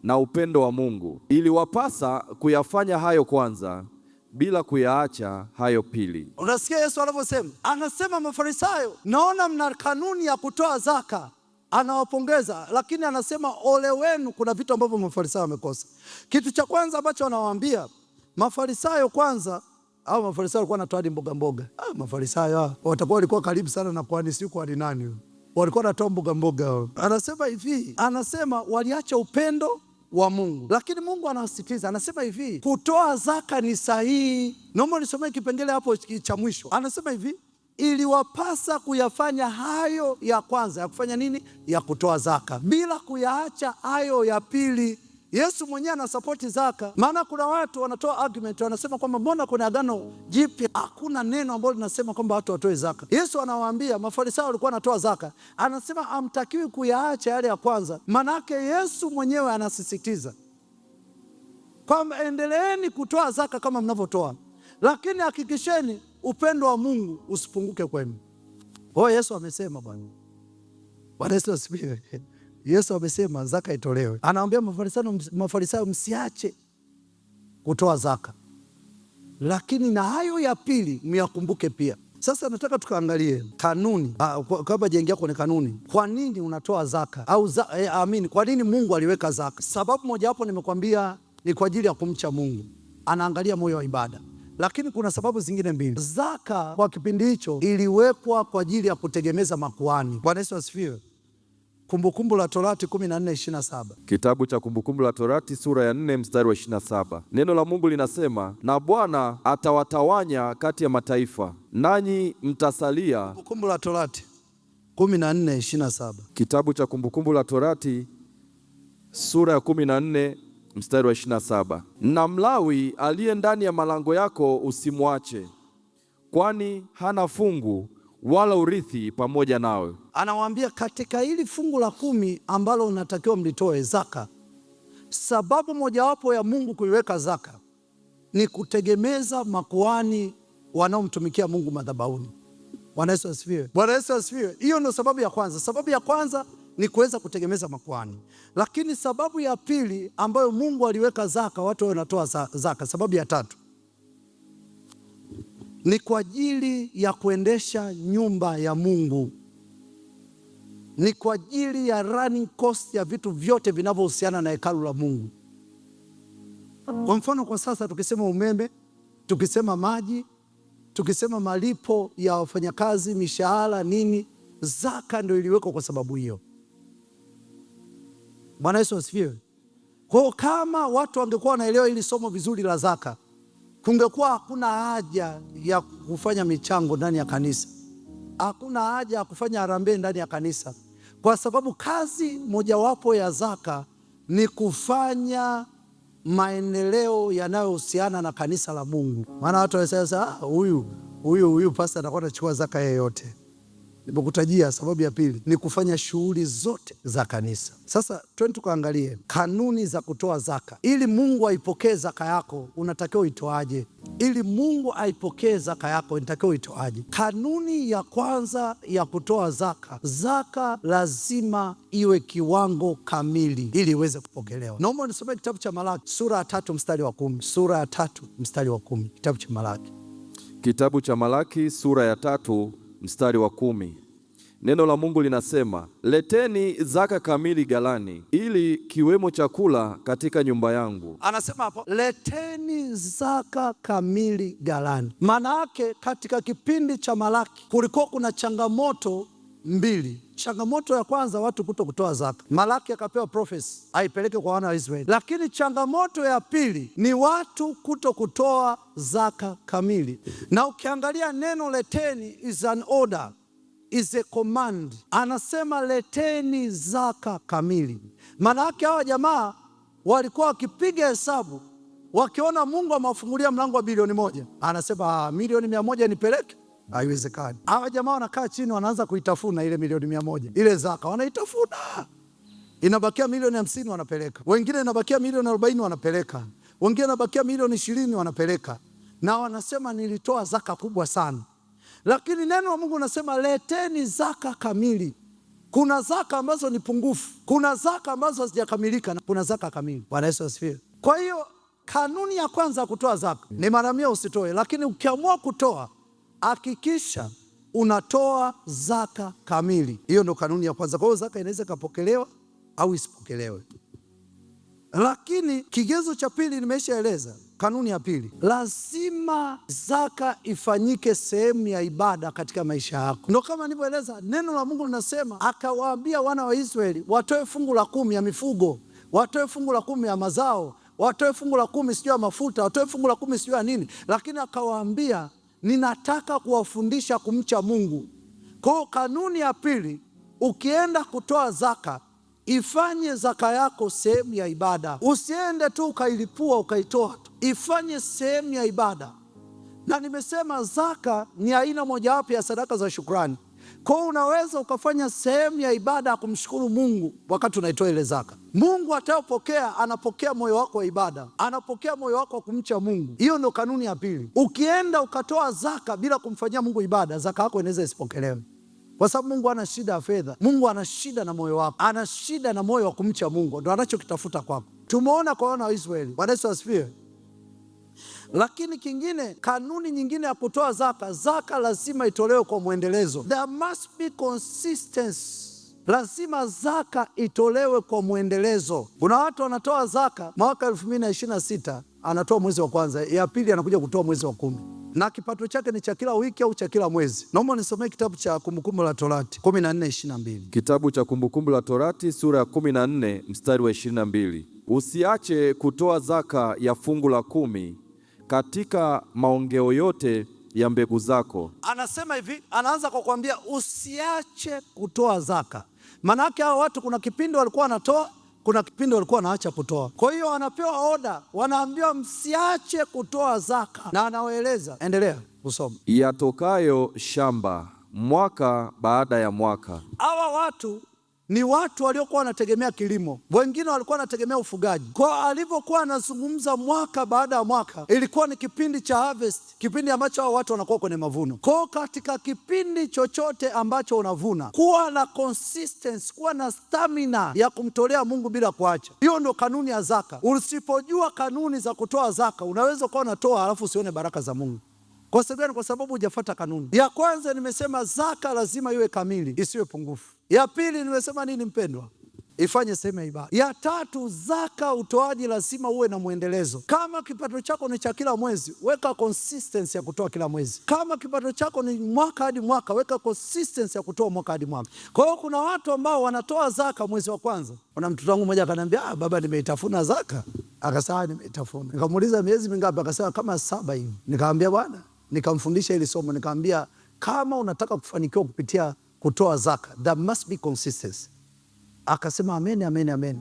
na upendo wa Mungu. Ili wapasa kuyafanya hayo kwanza, bila kuyaacha hayo pili. Unasikia Yesu anavyosema? Anasema Mafarisayo, naona mna kanuni ya kutoa zaka. Anawapongeza, lakini anasema ole wenu, kuna vitu ambavyo Mafarisayo wamekosa. Kitu cha kwanza ambacho anawaambia Mafarisayo, kwanza au Mafarisayo walikuwa wanatoa mboga mboga. Mafarisayo watakuwa walikuwa karibu sana na kwani si kwa nani? Walikuwa wanatoa mboga mboga. Anasema hivi, anasema waliacha upendo wa Mungu. Lakini Mungu anasisitiza, anasema hivi, kutoa zaka ni sahihi. Naomba nisomee kipengele hapo cha mwisho. Anasema hivi, iliwapasa kuyafanya hayo ya kwanza, ya kufanya nini? Ya kutoa zaka, bila kuyaacha hayo ya pili. Yesu mwenyewe anasapoti zaka. Maana kuna watu wanatoa argument, wanasema kwamba mbona kwenye Agano Jipya hakuna neno ambalo linasema kwamba watu watoe zaka. Yesu anawaambia Mafarisayo walikuwa wanatoa zaka, anasema hamtakiwi kuyaacha yale ya kwanza. Manake Yesu mwenyewe anasisitiza kwamba endeleeni kutoa zaka kama mnavyotoa, lakini hakikisheni upendo wa Mungu usipunguke kwenu. Yesu amesema Bwana Yesu asifiwe. Yesu amesema zaka itolewe. Anawaambia Mafarisayo msiache kutoa zaka, lakini na hayo ya pili myakumbuke pia. Sasa nataka tukaangalie kanuni, kabla jaingia kwenye kanuni, kwa nini unatoa zaka au kwa nini Mungu aliweka zaka? Sababu moja hapo nimekwambia ni kwa ajili ya kumcha Mungu, anaangalia moyo wa ibada. Lakini kuna sababu zingine mbili. Zaka kwa kipindi hicho iliwekwa kwa ajili ya kutegemeza makuhani. Bwana Yesu asifiwe. Kumbukumbu la Torati 14:27. Kitabu cha Kumbukumbu la Torati sura ya 4 mstari wa 27. Neno la Mungu linasema, na Bwana atawatawanya kati ya mataifa, nanyi mtasalia. Kumbukumbu la Torati 14:27. Kitabu cha Kumbukumbu la Torati sura ya 14 mstari wa 27. Na Mlawi aliye ndani ya malango yako usimwache, kwani hana fungu wala urithi pamoja nawe. Anawaambia katika hili fungu la 10 ambalo unatakiwa mlitoe zaka, sababu mojawapo ya Mungu kuiweka zaka ni kutegemeza makuhani wanaomtumikia Mungu madhabahuni. Bwana Yesu asifiwe. Bwana Yesu asifiwe. Hiyo ndio sababu ya kwanza. Sababu ya kwanza ni kuweza kutegemeza makuhani. Lakini sababu ya pili ambayo Mungu aliweka zaka, watu wanatoa zaka, sababu ya tatu ni kwa ajili ya kuendesha nyumba ya Mungu. Ni kwa ajili ya running cost ya vitu vyote vinavyohusiana na hekalu la Mungu. Kwa mfano, kwa sasa tukisema umeme, tukisema maji, tukisema malipo ya wafanyakazi, mishahara, nini, zaka ndio iliwekwa kwa sababu hiyo. Bwana Yesu asifiwe. Kwa hiyo kama watu wangekuwa wanaelewa hili somo vizuri la zaka, kungekuwa hakuna haja ya kufanya michango ndani ya kanisa. Hakuna haja ya kufanya harambee ndani ya kanisa, kwa sababu kazi mojawapo ya zaka ni kufanya maendeleo yanayohusiana na kanisa la Mungu. Maana watu wanasema huyu pastor anakuwa anachukua zaka yoyote. Nimekutajia sababu ya pili ni kufanya shughuli zote za kanisa. Sasa twende tukaangalie kanuni za kutoa zaka. Ili Mungu aipokee zaka yako unatakiwa uitoaje? Ili Mungu aipokee zaka yako unatakiwa uitoaje? Kanuni ya kwanza ya kutoa zaka, zaka lazima iwe kiwango kamili ili iweze kupokelewa. Naomba nisome kitabu cha Malaki sura ya 3 mstari wa 10. Sura ya 3 mstari wa 10. Kitabu cha Malaki. Kitabu cha Malaki sura ya 3 mstari wa 10. Neno la Mungu linasema, leteni zaka kamili ghalani, ili kiwemo chakula katika nyumba yangu. Anasema hapo, leteni zaka kamili ghalani. Maana yake katika kipindi cha Malaki kulikuwa kuna changamoto mbili. Changamoto ya kwanza, watu kutoa zaka. Malaki akapewa prophecy aipeleke kwa wana wa Israeli. Lakini changamoto ya pili ni watu kutoa zaka kamili. Na ukiangalia neno leteni is an order, is a command. Anasema leteni zaka kamili. Maana yake hawa jamaa walikuwa wakipiga hesabu, wakiona Mungu amewafungulia mlango wa bilioni 1, anasema milioni 100 nipeleke. Haiwezekani. Hawa jamaa wanakaa chini, wanaanza kuitafuna ile milioni 100, ile zaka wanaitafuna, inabakia milioni 50 wanapeleka, wengine inabakia milioni 40 wanapeleka, wengine inabakia milioni 20 wanapeleka, na wanasema nilitoa zaka kubwa sana. Lakini neno la Mungu nasema leteni zaka kamili. Kuna zaka ambazo ni pungufu, kuna zaka ambazo hazijakamilika, na kuna zaka kamili. Bwana Yesu asifiwe. Kwa hiyo kanuni ya kwanza ya kutoa zaka ni mara 100 usitoe, lakini ukiamua kutoa hakikisha unatoa zaka kamili. Hiyo ndo kanuni ya kwanza. Kwa hiyo zaka inaweza ikapokelewa au isipokelewe. Lakini kigezo cha pili nimeshaeleza. Kanuni ya pili, lazima zaka ifanyike sehemu ya ibada katika maisha yako. Ndio kama nilivyoeleza, neno la Mungu linasema akawaambia wana wa Israeli watoe fungu la 10 ya mifugo, watoe fungu la 10 ya mazao, watoe fungu la 10 sio ya mafuta, watoe fungu la 10 sio ya nini, lakini akawaambia ninataka kuwafundisha kumcha Mungu. Kwa hiyo kanuni ya pili, ukienda kutoa zaka, ifanye zaka yako sehemu ya ibada. Usiende tu ukailipua ukaitoa tu, ifanye sehemu ya ibada. Na nimesema zaka ni aina mojawapo ya sadaka za shukrani. Kwa hiyo unaweza ukafanya sehemu ya ibada ya kumshukuru Mungu wakati unaitoa ile zaka. Mungu atayopokea, anapokea moyo wako wa ibada, anapokea moyo wako wa kumcha Mungu. Hiyo ndio kanuni ya pili. Ukienda ukatoa zaka bila kumfanyia Mungu ibada, zaka yako inaweza isipokelewe. Kwa sababu Mungu ana shida ya fedha. Mungu ana shida na moyo wako, ana shida na moyo wa kumcha Mungu, ndio anachokitafuta kwako. Tumeona kwa wana wa Israeli. Bwana Yesu asifiwe. Lakini kingine, kanuni nyingine ya kutoa zaka, zaka lazima itolewe kwa mwendelezo. There must be consistency. Lazima zaka itolewe kwa mwendelezo. Kuna watu wanatoa zaka mwaka 2026 anatoa mwezi wa kwanza, ya pili anakuja kutoa mwezi wa 10, na kipato chake ni cha kila wiki au cha kila mwezi. Naomba nisomee kitabu cha Kumbukumbu la Torati 14:22. Kitabu cha Kumbukumbu la Torati sura ya 14 mstari wa 22. Usiache kutoa zaka ya fungu la 10 katika maongeo yote ya mbegu zako. Anasema hivi, anaanza kwa kuambia usiache kutoa zaka. Maana yake hao watu kuna kipindi walikuwa wanatoa, kuna kipindi walikuwa wanaacha kutoa. Kwa hiyo wanapewa oda, wanaambiwa msiache kutoa zaka, na anawaeleza, endelea kusoma, yatokayo shamba mwaka baada ya mwaka. Hawa watu ni watu waliokuwa wanategemea kilimo, wengine walikuwa wanategemea ufugaji. Kwa alivyokuwa anazungumza mwaka baada ya mwaka, ilikuwa ni kipindi cha harvest, kipindi ambacho hao watu wanakuwa kwenye mavuno. Kwa katika kipindi chochote ambacho unavuna, kuwa na consistency, kuwa na stamina ya kumtolea Mungu bila kuacha. Hiyo ndio kanuni ya zaka. Usipojua kanuni za kutoa zaka, unaweza kuwa unatoa alafu usione baraka za Mungu. Kwa sababu kwa sababu hujafuata kanuni. Ya kwanza nimesema zaka lazima iwe kamili, isiwe pungufu. Ya pili nimesema nini mpendwa? Ifanye sehemu ya ibada. Ya tatu, zaka utoaji lazima uwe na mwendelezo. Kama kipato chako ni cha kila mwezi, weka consistency ya kutoa kila mwezi. Kama kipato chako ni mwaka hadi mwaka, weka consistency ya kutoa mwaka hadi mwaka. Kwa hiyo kuna watu ambao wanatoa zaka mwezi wa kwanza. Kuna mtoto wangu mmoja akaniambia, baba nimeitafuna zaka. Akasema nimeitafuna. Nikamuuliza miezi mingapi? Akasema kama 7 hivi. Nikamwambia bwana, nikamfundisha hili somo, nikamwambia kama unataka kufanikiwa kupitia kutoa zaka, there must be consistency. Akasema amen, amen, amen.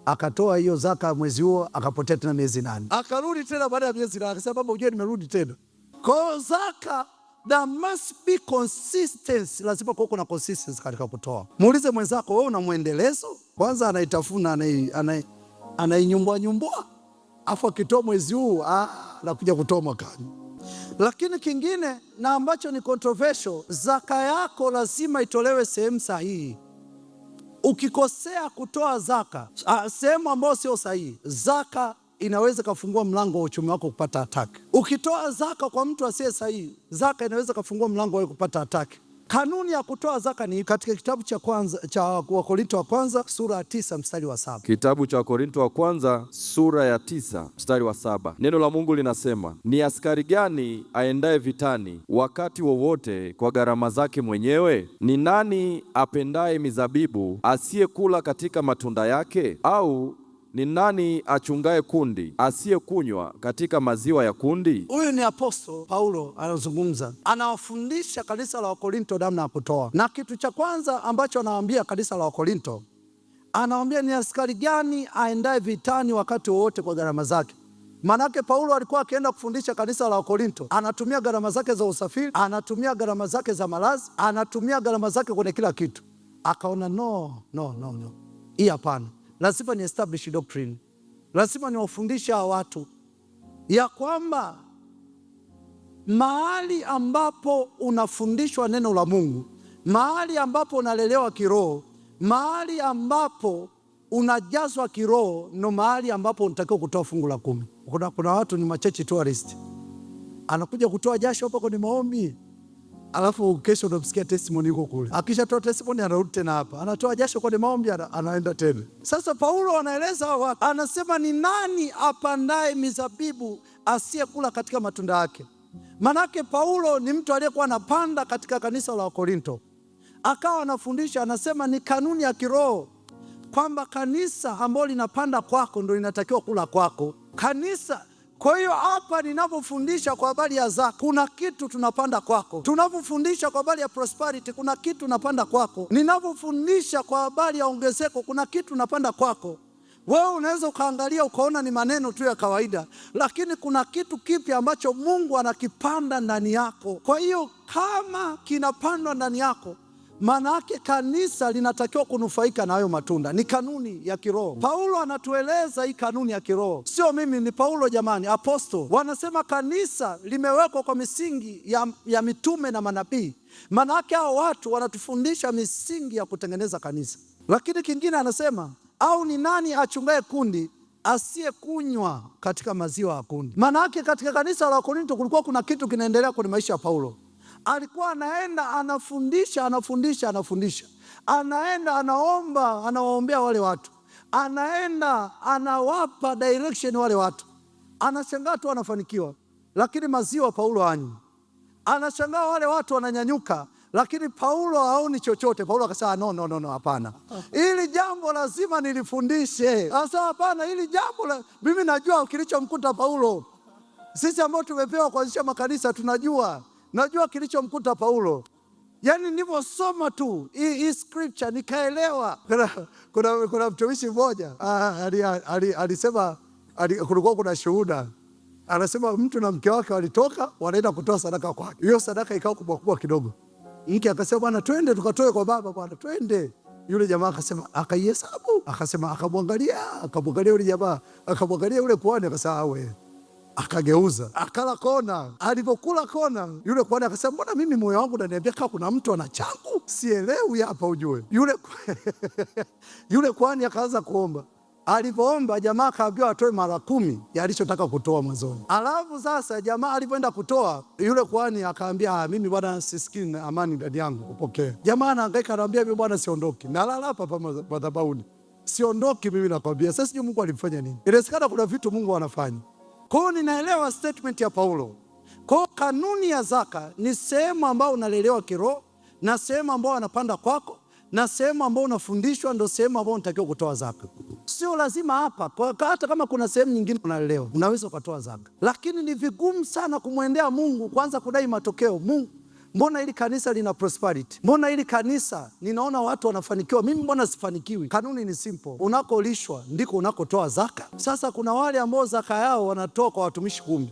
Akatoa hiyo zaka mwezi huo, akapotea tena miezi 8. Akarudi tena baada ya miezi 8, akasema baba ujue nimerudi tena. Kwa zaka there must be consistency, lazima kuwa kuna consistency katika kutoa. Muulize mwenzako, wewe una mwendelezo? Kwanza anaitafuna, anainyumbua nyumbua, afu akitoa mwezi huu anakuja kutoa mwakani. Lakini kingine na ambacho ni controversial, zaka yako lazima itolewe sehemu sahihi. Ukikosea kutoa zaka sehemu ambayo sio sahihi, zaka inaweza kufungua mlango wa uchumi wako kupata ataki. Ukitoa zaka kwa mtu asiye sahihi, zaka inaweza kufungua mlango wa kupata ataki. Kanuni ya kutoa zaka ni katika kitabu cha kwanza cha Wakorinto wa kwanza sura ya 9 mstari wa 7. Kitabu cha Wakorinto wa kwanza sura ya 9 mstari wa 7. Neno la Mungu linasema, ni askari gani aendaye vitani wakati wowote kwa gharama zake mwenyewe? Ni nani apendaye mizabibu asiyekula katika matunda yake? Au ni nani achungaye kundi asiyekunywa katika maziwa ya kundi? Huyu ni Apostle Paulo anazungumza, anawafundisha kanisa la Wakorinto namna ya kutoa. Na kitu cha kwanza ambacho anawaambia kanisa la Wakorinto, anawaambia ni askari gani aendaye vitani wakati wowote kwa gharama zake. Manake Paulo alikuwa akienda kufundisha kanisa la Wakorinto, anatumia gharama zake za usafiri, anatumia gharama zake za malazi, anatumia gharama zake kwenye kila kitu. Akaona no. Hii hapana. Lazima ni establish doctrine. Lazima ni wafundisha watu ya kwamba mahali ambapo unafundishwa neno la Mungu, mahali ambapo unalelewa kiroho, mahali ambapo unajazwa kiroho, no mahali ambapo unatakiwa kutoa fungu la 10. Kuna watu ni machechi tourist, anakuja kutoa jasho hapo kwenye maombi, alafu kesho unamsikia testimony yuko kule. Akishatoa testimony anarudi tena hapa, anatoa jasho kwenye maombi, anaenda tena. Sasa Paulo anaeleza watu, anasema ni nani apandaye mizabibu asiyekula katika matunda yake? Manake Paulo ni mtu aliyekuwa anapanda katika kanisa la Korinto, akawa anafundisha, anasema ni kanuni ya kiroho kwamba kanisa ambalo linapanda kwako ndio linatakiwa kula kwako kanisa. Kwa hiyo hapa ninapofundisha kwa habari ya zaka, kuna kitu tunapanda kwako. Tunapofundisha kwa habari ya prosperity, kuna kitu tunapanda kwako. Ninapofundisha kwa habari ya ongezeko, kuna kitu tunapanda kwako. Wewe unaweza ukaangalia ukaona ni maneno tu ya kawaida, lakini kuna kitu kipya ambacho Mungu anakipanda ndani yako. Kwa hiyo kama kinapandwa ndani yako, maana yake kanisa linatakiwa kunufaika na hayo matunda. Ni kanuni ya kiroho. Paulo anatueleza hii kanuni ya kiroho, sio mimi, ni Paulo jamani, aposto. Wanasema kanisa limewekwa kwa misingi ya mitume na manabii. Maana yake hao watu wanatufundisha misingi ya kutengeneza kanisa. Lakini kingine anasema, au ni nani achungaye kundi asiyekunywa katika maziwa ya kundi? Maana yake katika kanisa la Korinto kulikuwa kuna kitu kinaendelea kwenye maisha ya Paulo. Alikuwa anaenda anafundisha, anaenda anaomba, anawaombea wale watu, anaenda anawapa direction wale watu, anashangaa tu anafanikiwa, lakini maziwa Paulo hanywi. Anashangaa wale watu wananyanyuka, lakini Paulo haoni chochote. Paulo akasema no, hapana, hili jambo lazima nilifundishe. Sasa hapana, hili jambo mimi najua kilichomkuta Paulo. Sisi ambao tumepewa kuanzisha makanisa najua kilichomkuta Paulo. Yaani nilivyosoma tu hii scripture nikaelewa. Kuna mtumishi mmoja alisema, kulikuwa kuna shuhuda, anasema mtu na mke wake walitoka wanaenda kutoa sadaka kwake. Hiyo sadaka ikawa kubwa kidogo. Mke akasema bwana, twende tukatoe kwa baba bwana, twende. Yule jamaa akasema, akaihesabu, akasema, akamwangalia yule jamaa, akamwangalia yule kuhani, akasema awe, akageuza akala kona. Alipokula kona, yule kuhani akasema, mbona mimi moyo wangu unaniambia kama kuna mtu ana changu, sielewi hapa ujue. Yule kuhani akaanza kuomba. Alipoomba jamaa akaambiwa atoe mara 10 ya alichotaka kutoa mwanzoni. Alafu sasa jamaa alipoenda kutoa, yule kuhani akaambia, mimi bwana sisikii amani ndani yangu kupokea. Jamaa anahangaika, anaambia mimi bwana siondoki, nalala hapa madhabahuni, siondoki mimi nakwambia. Sasa sijui Mungu alimfanya nini. Inawezekana kuna vitu Mungu anafanya. Kwa hiyo ninaelewa statement ya Paulo. Kwa hiyo kanuni ya zaka ni sehemu ambayo unalelewa kiroho, na sehemu ambayo anapanda kwako, na sehemu ambayo unafundishwa, ndio sehemu ambayo unatakiwa kutoa zaka. Sio lazima hapa, hata kama kuna sehemu nyingine unalelewa, unaweza ukatoa zaka. Lakini ni vigumu sana kumwendea Mungu kwanza kudai matokeo. Mungu, mbona hili kanisa lina prosperity? Mbona hili kanisa ninaona watu wanafanikiwa, mimi mbona sifanikiwi? Kanuni ni simple. Unakolishwa ndiko unakotoa zaka. Sasa kuna wale ambao zaka yao wanatoa kwa watumishi 10,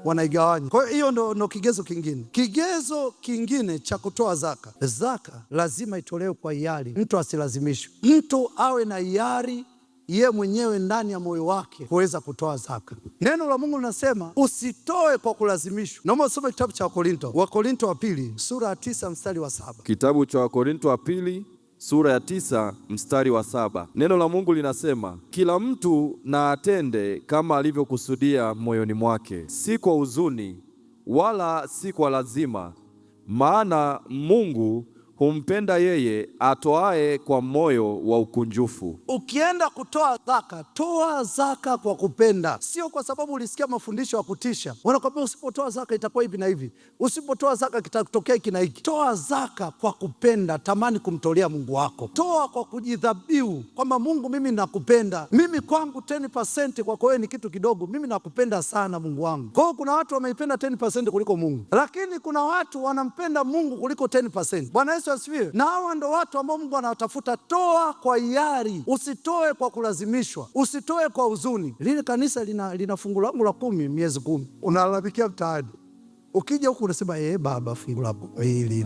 wanaigawanya. Kwa hiyo ndo kigezo kingine. Kigezo kingine cha kutoa zaka, zaka lazima itolewe kwa hiari, mtu asilazimishwe. Mtu awe na hiari yeye mwenyewe ndani ya moyo wake kuweza kutoa zaka. Neno la Mungu linasema usitoe kwa kulazimishwa. Naomba usome kitabu cha Wakorinto wa pili sura ya 9 mstari wa 7. Kitabu cha Wakorinto wa pili sura ya 9 mstari wa 7. Neno la Mungu linasema, kila mtu na atende kama alivyokusudia moyoni mwake, si kwa huzuni wala si kwa lazima, maana Mungu humpenda yeye atoaye kwa moyo wa ukunjufu. Ukienda kutoa zaka, toa zaka kwa kupenda, sio kwa sababu ulisikia mafundisho ya kutisha. Wanakwambia usipotoa zaka itakuwa hivi na hivi, usipotoa zaka kitatokea hiki na hiki. Toa zaka kwa kupenda, tamani kumtolea Mungu wako. Toa kwa kujidhabihu kwamba Mungu, mimi nakupenda. Mimi kwangu 10% kwako wewe ni kitu kidogo, mimi nakupenda sana Mungu wangu. Kwa hiyo kuna watu wameipenda 10% kuliko Mungu, lakini kuna watu wanampenda Mungu kuliko 10%. Bwana Yesu asifiwe. Na hawa ndo watu ambao Mungu anawatafuta. Toa kwa hiari, usitoe kwa kulazimishwa, usitoe kwa huzuni. Lile kanisa lina fungu langu la 10 miezi 10, unalalamikia mtaani. Ukija huku unasema baba fungu la hili,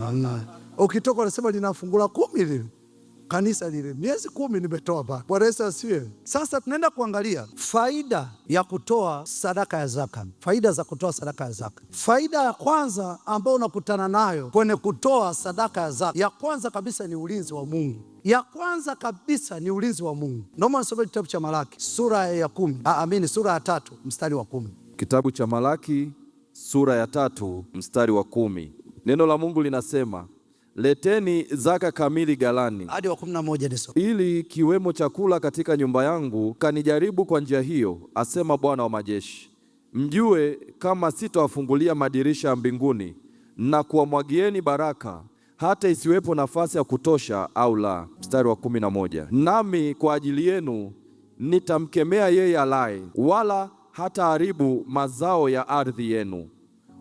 ukitoka unasema lina fungu la 10 lile. kanisa lile, miezi 10 nimetoa baba. Bwana Yesu asifiwe. Sasa tunaenda kuangalia faida ya kutoa sadaka ya zaka, faida za kutoa sadaka ya zaka. Faida ya kwanza ambayo unakutana nayo kwenye kutoa sadaka ya zaka, ya kwanza kabisa ni ulinzi wa Mungu. Ya kwanza kabisa ni ulinzi wa Mungu. Naomba nisome kitabu cha Malaki sura ya 3 mstari wa 10. Kitabu cha Malaki sura ya 3 mstari wa 10. Neno la Mungu linasema, leteni zaka kamili ghalani, hadi wa 11 nisome. Ili kiwemo chakula katika nyumba yangu, kanijaribu kwa njia hiyo, asema Bwana wa majeshi, mjue kama sitawafungulia madirisha ya mbinguni na kuwamwagieni baraka hata isiwepo nafasi ya kutosha au la. Mstari wa 11, nami kwa ajili yenu nitamkemea yeye alaye, wala hataharibu mazao ya ardhi yenu,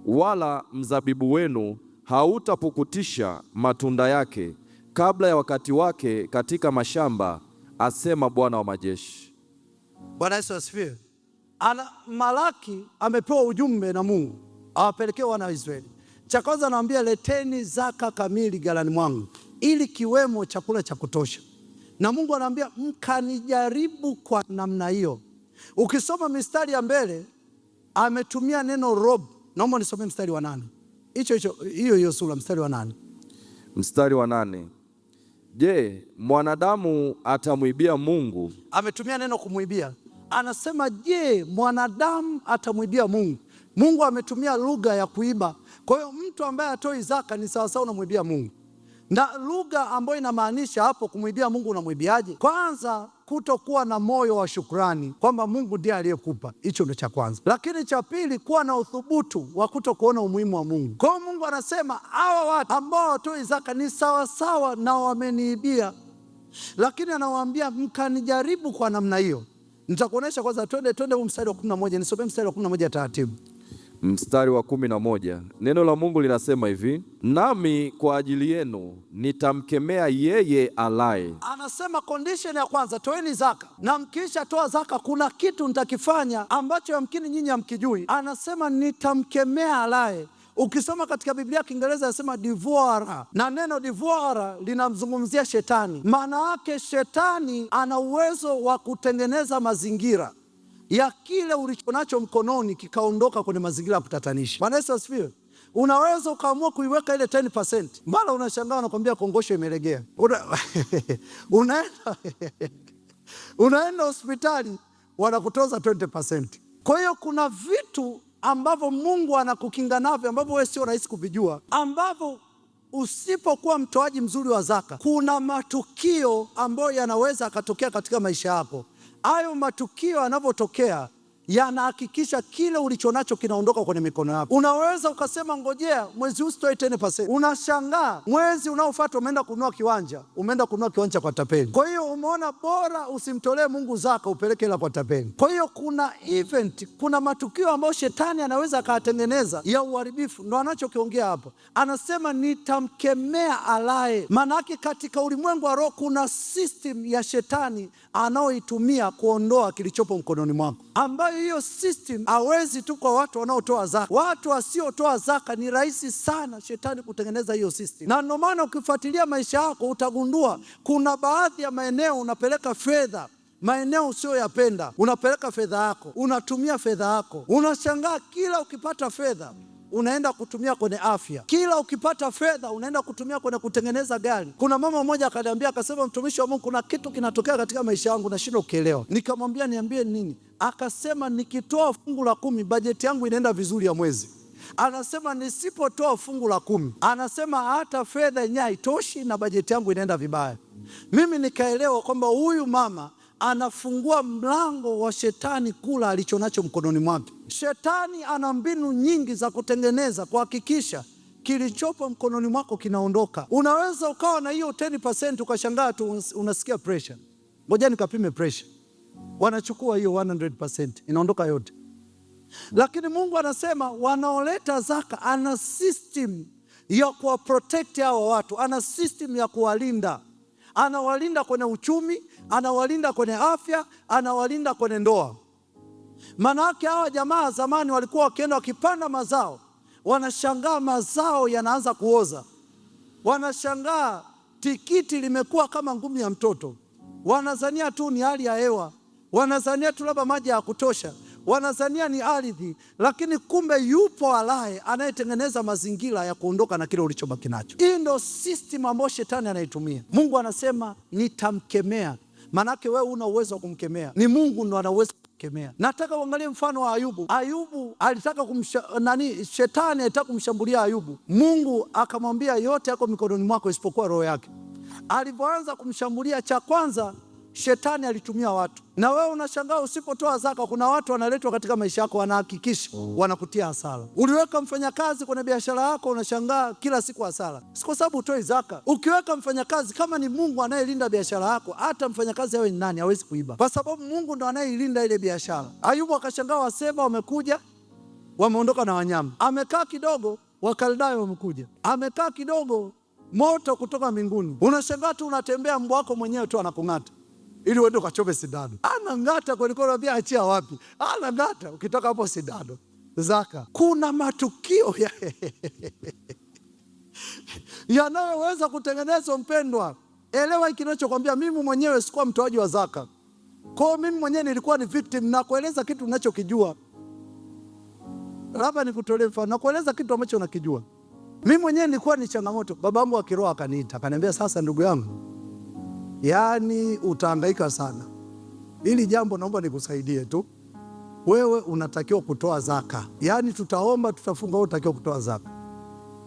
wala mzabibu wenu hautapukutisha matunda yake kabla ya wakati wake katika mashamba, asema Bwana wa majeshi. Bwana Yesu asifiwe. Malaki amepewa ujumbe na Mungu awapelekee wana wa Israeli. Cha kwanza anawaambia, leteni zaka kamili ghalani mwangu ili kiwemo chakula cha kutosha. Na Mungu anawaambia, mkanijaribu kwa namna hiyo. Ukisoma mistari ya mbele ametumia neno rob. Naomba nisome mstari wa 8. Hiyo sura mstari wa 8. Mstari wa 8. Je, mwanadamu atamwibia Mungu? Ametumia neno kumwibia. Anasema je, mwanadamu atamwibia Mungu? Mungu ametumia lugha ya kuiba. Kwa hiyo mtu ambaye atoi zaka ni sawasawa unamwibia Mungu. Na lugha ambayo inamaanisha hapo kumwibia Mungu, unamwibiaje? Kwanza, kutokuwa na moyo wa shukrani kwamba Mungu ndiye aliyekupa. Hicho ndio cha kwanza. Lakini cha pili, kuwa na uthubutu wa kutokuona umuhimu wa Mungu. Kwa hiyo Mungu anasema hawa watu ambao watoi zaka ni sawasawa na wameniibia. Lakini anawaambia mkanijaribu kwa namna hiyo. Nitakuonesha kwanza, twende mstari wa 11. Nisome mstari wa 11 taratibu. Mstari wa 11, neno la Mungu linasema hivi, nami kwa ajili yenu nitamkemea yeye alaye. Anasema condition ya kwanza, toeni zaka, na mkisha toa zaka kuna kitu nitakifanya ambacho yamkini nyinyi hamkijui. Anasema nitamkemea alaye. Ukisoma katika Biblia ya Kiingereza anasema devourer, na neno devourer linamzungumzia shetani. Maana yake shetani ana uwezo wa kutengeneza mazingira ya kile ulichonacho mkononi kikaondoka kwenye mazingira ya kutatanisha. Bwana Yesu asifiwe. Unaweza ukaamua kuiweka ile 10%, mara unashangaa unakwambia kongosho imelegea. Unaenda hospitali wanakutoza 20%. Kwa hiyo kuna vitu ambavyo Mungu anakukinga navyo ambavyo wewe sio rahisi kuvijua, ambavyo usipokuwa mtoaji mzuri wa zaka, kuna matukio ambayo yanaweza akatokea katika maisha yako. Hayo matukio yanapotokea yanahakikisha kile ulichonacho kinaondoka kwenye mikono yako. Unaweza ukasema ngojea mwezi huu sitoi 10%. Unashangaa mwezi unaofuata umeenda kununua kiwanja kwa tapeli. Kwa hiyo umeona bora usimtolee Mungu zaka, upeleke ila kwa tapeli. Kwa hiyo kuna kuna matukio ambayo shetani anaweza akatengeneza ya uharibifu. Ndo anachokiongea hapo. Anasema nitamkemea alaye. Maana yake katika ulimwengu wa roho kuna system ya shetani anaoitumia kuondoa kilichopo mkononi mwako, ambayo hiyo system hawezi tu kwa watu wanaotoa zaka. Watu wasiotoa zaka ni rahisi sana shetani kutengeneza hiyo system. Na ndio maana ukifuatilia maisha yako utagundua kuna baadhi ya maeneo unapeleka fedha, maeneo usiyoyapenda, unapeleka fedha yako, unatumia fedha yako. Unashangaa kila ukipata fedha unaenda kutumia kwenye afya, kila ukipata fedha unaenda kutumia kwenye kutengeneza gari. Kuna mama mmoja akaniambia, akasema, mtumishi wa Mungu, kuna kitu kinatokea katika maisha yangu nashindwa kuelewa. Nikamwambia niambie nini? Akasema nikitoa fungu la 10 bajeti yangu inaenda vizuri ya mwezi. Anasema nisipotoa fungu la 10, anasema hata fedha yenyewe haitoshi na bajeti yangu inaenda vibaya. Mimi nikaelewa kwamba huyu mama anafungua mlango wa shetani kula alichonacho mkononi mwake. Shetani ana mbinu nyingi za kutengeneza kuhakikisha kilichopo mkononi mwako kinaondoka. Unaweza ukawa na hiyo 10% ukashangaa tu unasikia pressure. Ngoja nikapime pressure. Wanachukua hiyo 100%, inaondoka yote. Lakini Mungu anasema wanaoleta zaka ana system ya kuwa protect hao watu, ana system ya kuwalinda. Anawalinda kwenye uchumi, anawalinda kwenye afya, anawalinda kwenye ndoa. Manake hawa jamaa zamani walikuwa wakienda wakipanda mazao, wanashangaa mazao yanaanza kuoza. Wanashangaa tikiti limekuwa kama ngumi ya mtoto. Wanazania tu ni hali ya hewa, wanazania tu labda maji ya kutosha, wanazania ni ardhi, lakini kumbe yupo alaye anayetengeneza mazingira ya kuondoka na kile ulichobaki nacho. Hii ndio system ambayo shetani anaitumia. Mungu anasema nitamkemea. Manake wewe una uwezo wa kumkemea, ni Mungu ndo ana uwezo kumkemea. Nataka uangalie mfano wa Ayubu. Ayubu alitaka shetani alitaka kumshambulia Ayubu. Mungu akamwambia yote yako mikononi mwako isipokuwa roho yake. Alipoanza kumshambulia, cha kwanza shetani alitumia watu. Na wewe unashangaa usipotoa zaka, kuna watu wanaletwa katika maisha yako wanahakikisha wanakutia hasara. Uliweka mfanyakazi kwenye biashara yako, unashangaa kila siku hasara, si kwa sababu utoi zaka. Ukiweka mfanyakazi, kama ni Mungu anayelinda biashara yako, hata mfanyakazi awe ni nani hawezi kuiba, kwa sababu Mungu ndo anayeilinda ile biashara. Ayubu akashangaa Waseba wamekuja, wameondoka na wanyama. Amekaa kidogo, Wakaldayo wamekuja. Amekaa kidogo, moto kutoka mbinguni. Unashangaa tu unatembea, mbwa wako mwenyewe tu anakung'ata ili uende ukachome sindano. Anang'ata kweli kweli, unambia achia wapi? Anang'ata, ukitoka hapo sindano. Zaka. Kuna matukio yanayoweza kutengenezwa, mpendwa. Elewa kinachokwambia. Mimi mwenyewe sikuwa mtoaji wa zaka, kwa hiyo mimi mwenyewe nilikuwa ni victim. Na kueleza kitu ninachokijua, labda nikutolee mfano. Na kueleza kitu ambacho nakijua mimi mwenyewe, nilikuwa ni changamoto. Babangu wa kiroho akaniita, akaniambia, sasa ndugu yangu, yaani utahangaika sana, hili jambo naomba nikusaidie tu, wewe unatakiwa kutoa zaka. Yaani tutaomba, tutafunga, wewe unatakiwa kutoa zaka.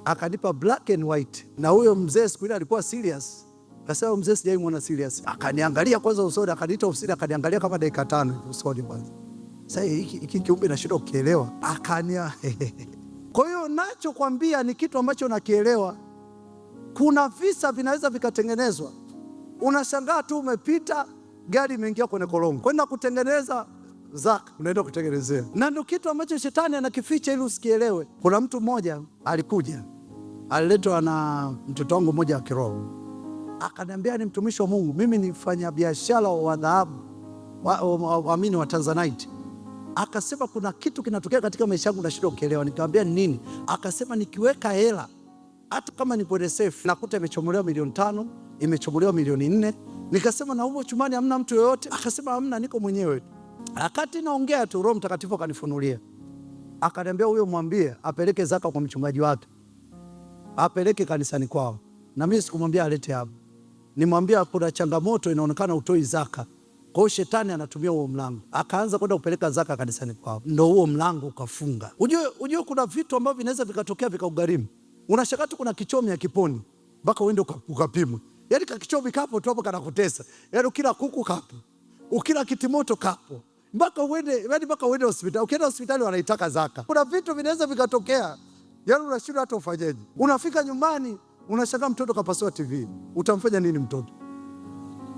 Akanipa black and white. Na huyo mzee siku ile alikuwa serious. Akasema mzee sijai muona serious. Akaniangalia kwanza usoni, akaniita ofisini, akaniangalia kama dakika 5 usoni kwanza. Sasa hiki kiumbe na shida ukielewa. Akania. Kwa hiyo nachokwambia ni kitu ambacho nakielewa. Kuna visa vinaweza vikatengenezwa. Unashangaa tu umepita, gari imeingia kwenye korongo, kwenda kutengeneza zaka, unaenda kutengenezea. Na ndio kitu ambacho shetani anakificha ili usikielewe. Kuna mtu mmoja alikuja, aliletwa na mtoto wangu mmoja wa kiroho, akaniambia, ni mtumishi wa Mungu, mimi ni mfanya biashara wa dhahabu, waamini wa Tanzanite. Akasema kuna kitu kinatokea katika maisha yangu na shida ukielewa. Nikamwambia ni nini? Akasema nikiweka hela, hata kama ni kwenye safe, nakuta imechomolewa milioni 5, imechomolewa milioni 4. Nikasema na huko chumani hamna mtu yoyote? Akasema hamna, niko mwenyewe. Akati naongea tu, Roho Mtakatifu akanifunulia, akaniambia huyo mwambie apeleke zaka kwa mchungaji wake, apeleke kanisani kwao. Na mimi sikumwambia alete hapa, nimwambia kuna changamoto, inaonekana utoi zaka. Kwa hiyo shetani anatumia huo mlango. Akaanza kwenda kupeleka zaka kanisani kwao, ndio huo mlango ukafunga. Unajua kuna vitu ambavyo vinaweza vikatokea vikaugarimu. Unashangaa tu kuna kichomi ya kiponi, mpaka uende ukapimwe. Yaani kakichomi kapo tu hapo kanakutesa. Yaani ukila kuku kapo, ukila kitimoto kapo, mpaka uende hospitali. Ukienda hospitali wanaitaka zaka. Kuna vitu vinaweza vikatokea, yaani unashindwa hata ufanyeje. Unafika nyumbani, unashangaa mtoto kapasua TV. Utamfanya nini mtoto?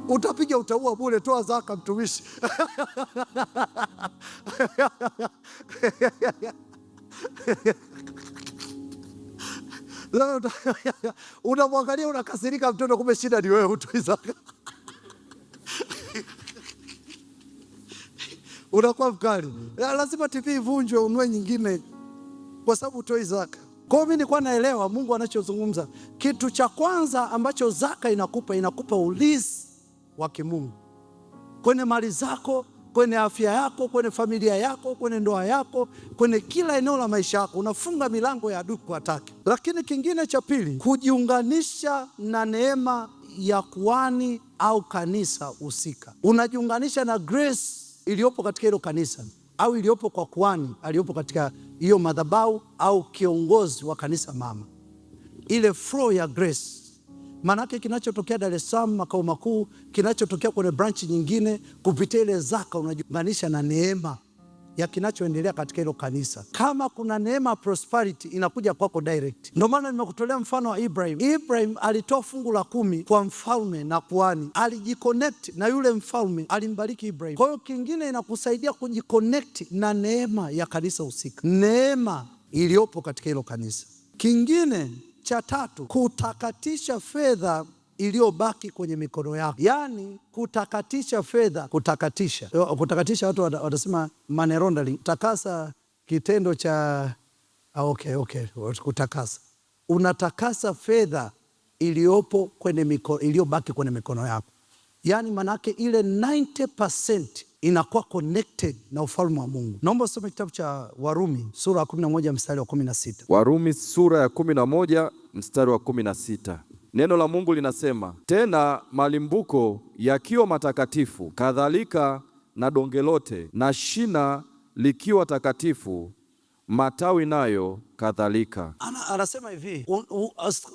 Utapiga, utaua bure. Toa zaka mtumishi. Unamwangalia, unakasirika mtoto, kumbe shida ni wewe, hutoi zaka. Unakuwa mkali. Lazima TV ivunjwe, unue nyingine, kwa sababu hutoi zaka. Kwa hiyo mimi nilikuwa naelewa Mungu anachozungumza. Kitu cha kwanza ambacho zaka inakupa ulisi wa kimungu kwenye mali zako, kwenye afya yako, kwenye familia yako, kwenye ndoa yako, kwenye kila eneo la maisha yako. Unafunga milango ya adui kuataki. Lakini kingine cha pili, kujiunganisha na neema ya kuhani au kanisa husika. Unajiunganisha na grace iliyopo katika hilo kanisa, au iliyopo kwa kuhani aliyopo katika hiyo madhabahu, au kiongozi wa kanisa mama. Ile flow ya grace. Manake kinachotokea Dar es Salaam makao makuu, kinachotokea kwenye branch nyingine, kupitia ile zaka unajiunganisha na neema ya kinachoendelea katika hilo kanisa. Kama kuna neema prosperity inakuja kwako direct. Ndio maana nimekutolea mfano wa Ibrahim. Ibrahim alitoa fungu la 10 kwa mfalme na kuhani. Alijiconnect na yule mfalme, alimbariki Ibrahim. Kwa hiyo kingine inakusaidia kujiconnect na neema ya kanisa husika, neema iliyopo katika hilo kanisa. Kingine cha tatu, kutakatisha fedha iliyobaki kwenye mikono yako. Yaani kutakatisha fedha, kutakatisha watu watasema money laundering, takasa kitendo cha kutakasa. Unatakasa fedha iliyobaki kwenye mikono yako. Yaani manake ile 90% inakuwa connected na ufalme wa Mungu. Naomba usome kitabu cha Warumi sura ya 11 mstari wa 16. Warumi sura ya 11 mstari wa 16. Neno la Mungu linasema, tena malimbuko yakiwa matakatifu, kadhalika na donge lote, na shina likiwa takatifu, matawi nayo kadhalika. Anasema hivi,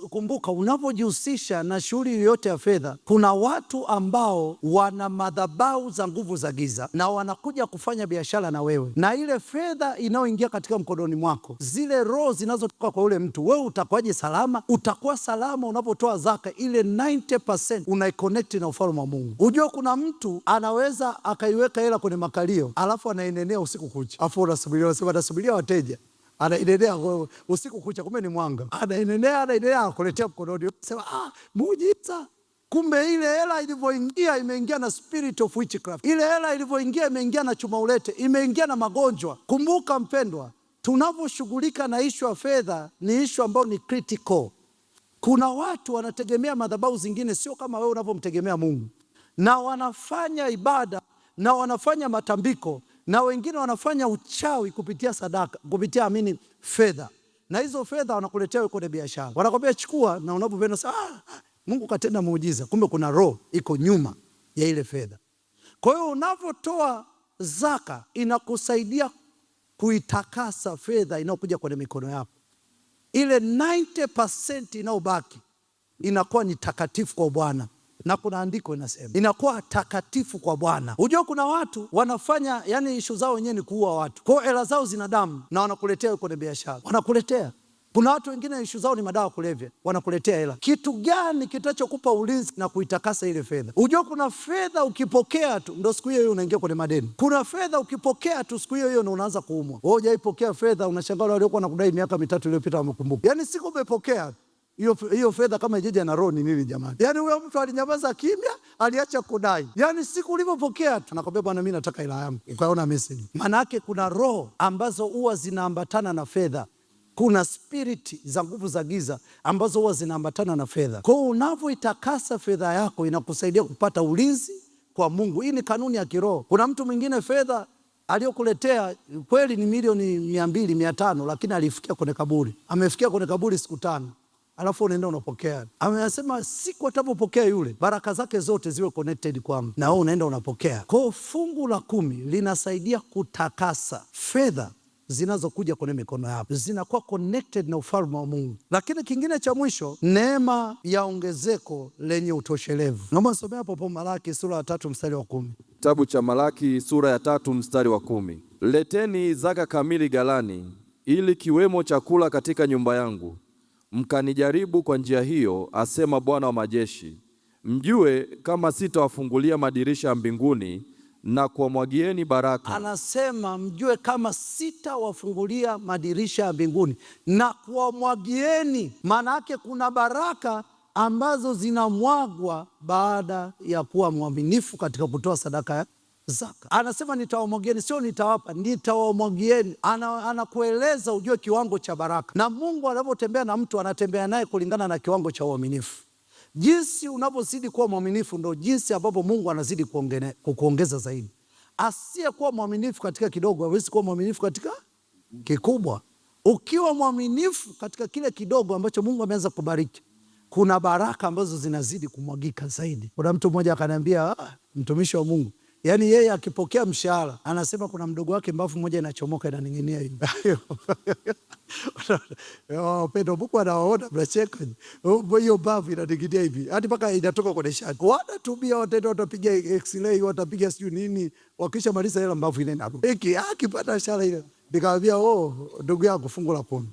kumbuka unapojihusisha na shughuli yoyote ya fedha, kuna watu ambao wana madhabahu za nguvu za giza na wanakuja kufanya biashara na wewe, na ile fedha inayoingia katika mkononi mwako, zile roho zinazotoka kwa ule mtu, wewe utakuwaje salama? Utakuwa salama unapotoa zaka. Ile 90% unaiconnect na ufalme wa Mungu. Unajua kuna mtu anaweza akaiweka hela kwenye makalio alafu anainenea usiku kucha, afu anasubiria wateja, anainenea usiku kucha, kumbe ni mwanga. Anainenea anakuletea mkononi, sema muujiza. Kumbe ile hela ilivyoingia, imeingia na spirit of witchcraft. Ile hela ilivyoingia, imeingia na chuma ulete, imeingia na magonjwa. Kumbuka mpendwa, tunavyoshughulika na ishu ya fedha ni ishu ambayo ni critical. Kuna watu wanategemea madhabahu zingine, sio kama wewe unavyomtegemea Mungu, na wanafanya ibada na wanafanya matambiko, na wengine wanafanya uchawi kupitia sadaka, kupitia fedha. Na hizo fedha wanakuletea wewe kwenye biashara. Wanakwambia chukua, na unapopenda Mungu katenda muujiza. Kumbe kuna roho iko nyuma ya ile fedha. Kwa hiyo unapotoa zaka inakusaidia kuitakasa fedha inayokuja kwenye mikono yako. Ile 90% inayobaki inakuwa ni takatifu kwa Bwana. Na kuna andiko inasema inakuwa takatifu kwa Bwana. Unajua kuna watu wanafanya, yani ishu zao wenyewe ni kuua watu. Kwa hiyo hela zao zina damu na wanakuletea kwenye biashara. Wanakuletea. Kuna watu wengine ishu zao ni madawa kulevya, wanakuletea hela. Kitu gani kitachokupa ulinzi na kuitakasa ile fedha? Unajua kuna fedha ukipokea tu ndio siku hiyo unaingia kwenye madeni. Kuna fedha ukipokea tu siku hiyo ndio unaanza kuumwa. Wewe hujaipokea fedha, unashangaa wale waliokuwa nakudai miaka 3 iliyopita wamekumbuka. Yaani siku umepokea hiyo fedha kama ijeje na roho ni nini jamani? Yaani huyo mtu alinyamaza kimya, aliacha kudai. Yaani siku ulipopokea tu nakwambia bwana mimi nataka hela yangu. Ukaona message. Maana yake kuna roho ambazo huwa zinaambatana na fedha. Kuna spiriti za nguvu za giza ambazo huwa zinaambatana na fedha. Kwa hiyo unavyoitakasa fedha yako inakusaidia kupata ulinzi kwa Mungu. Hii ni kanuni ya kiroho. Kuna mtu mwingine fedha aliyokuletea kweli ni milioni 200, 500, lakini alifikia kwenye kaburi. Amefikia kwenye kaburi siku 5. Alafu unaenda unapokea. Amesema siku atapopokea yule, baraka zake zote ziwe connected kwangu. Na wewe unaenda unapokea. Kwa hiyo fungu la 10 linasaidia kutakasa fedha zinazokuja kwenye mikono yako, zinakuwa connected na ufalme wa Mungu. Lakini kingine cha mwisho, neema ya ongezeko lenye utoshelevu. Naomba nisomee hapo Malaki sura ya 3 mstari wa 10. Kitabu cha Malaki sura ya 3 mstari wa 10. Leteni zaka kamili ghalani, ili kiwemo chakula katika nyumba yangu. Mkanijaribu kwa njia hiyo, asema Bwana wa majeshi, mjue kama sitawafungulia madirisha ya mbinguni na kuwamwagieni baraka. Anasema mjue kama sitawafungulia madirisha ya mbinguni na kuwamwagieni. Maana yake kuna baraka ambazo zinamwagwa baada ya kuwa mwaminifu katika kutoa sadaka ya zaka. Anasema nitawamwagieni, sio nitawapa, nitawamwagieni. Anakueleza ujue kiwango cha baraka. Na Mungu anapotembea na mtu anatembea naye kulingana na kiwango cha uaminifu. Jinsi unavyozidi kuwa mwaminifu ndo jinsi ambapo Mungu anazidi kukuongeza zaidi. Asiyekuwa mwaminifu katika kidogo hawezi kuwa mwaminifu katika kikubwa. Ukiwa mwaminifu katika kile kidogo ambacho Mungu ameanza kubariki, kuna baraka ambazo zinazidi kumwagika zaidi. Kuna mtu mmoja akaniambia, mtumishi wa Mungu, yaani yeye akipokea mshahara anasema kuna mdogo wake mbavu moja inachomoka inaning'inia hivi. Pendo Mungu anawaona, mnacheka. Hiyo mbavu inaning'inia hivi. Hadi mpaka inatoka kwenye shati. Wanatumia watapiga x-ray, watapiga sijui nini, wakisha maliza hela mbavu inaenda. Akipata mshahara ile. Nikamwambia ndugu yangu fungu la 10.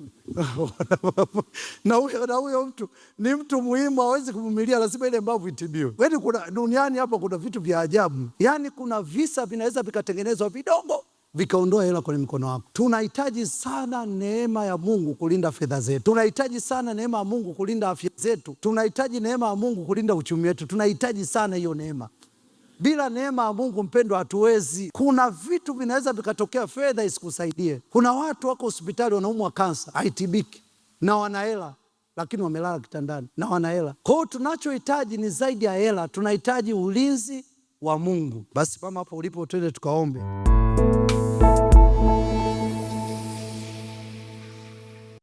Na huyo mtu ni mtu muhimu, hawezi kuvumilia, lazima ile mbavu itibiwe. Wewe kuna duniani hapa kuna vitu vya ajabu. Yaani kuna visa vinaweza vikatengenezwa vidogo vikaondoa hela kwenye mkono wako. Tunahitaji sana neema ya Mungu kulinda fedha zetu. Tunahitaji sana neema ya Mungu kulinda afya zetu. Tunahitaji neema ya Mungu kulinda uchumi wetu. Tunahitaji sana hiyo neema. Bila neema ya Mungu mpendwa, hatuwezi. Kuna vitu vinaweza vikatokea fedha isikusaidie. Kuna watu wako hospitali wanaumwa kansa, haitibiki, na wana hela. lakini wamelala kitandani na wana hela. Kwa hiyo tunachohitaji ni zaidi ya hela, tunahitaji ulinzi wa Mungu. Basi mama, hapo ulipo, twende tukaombe.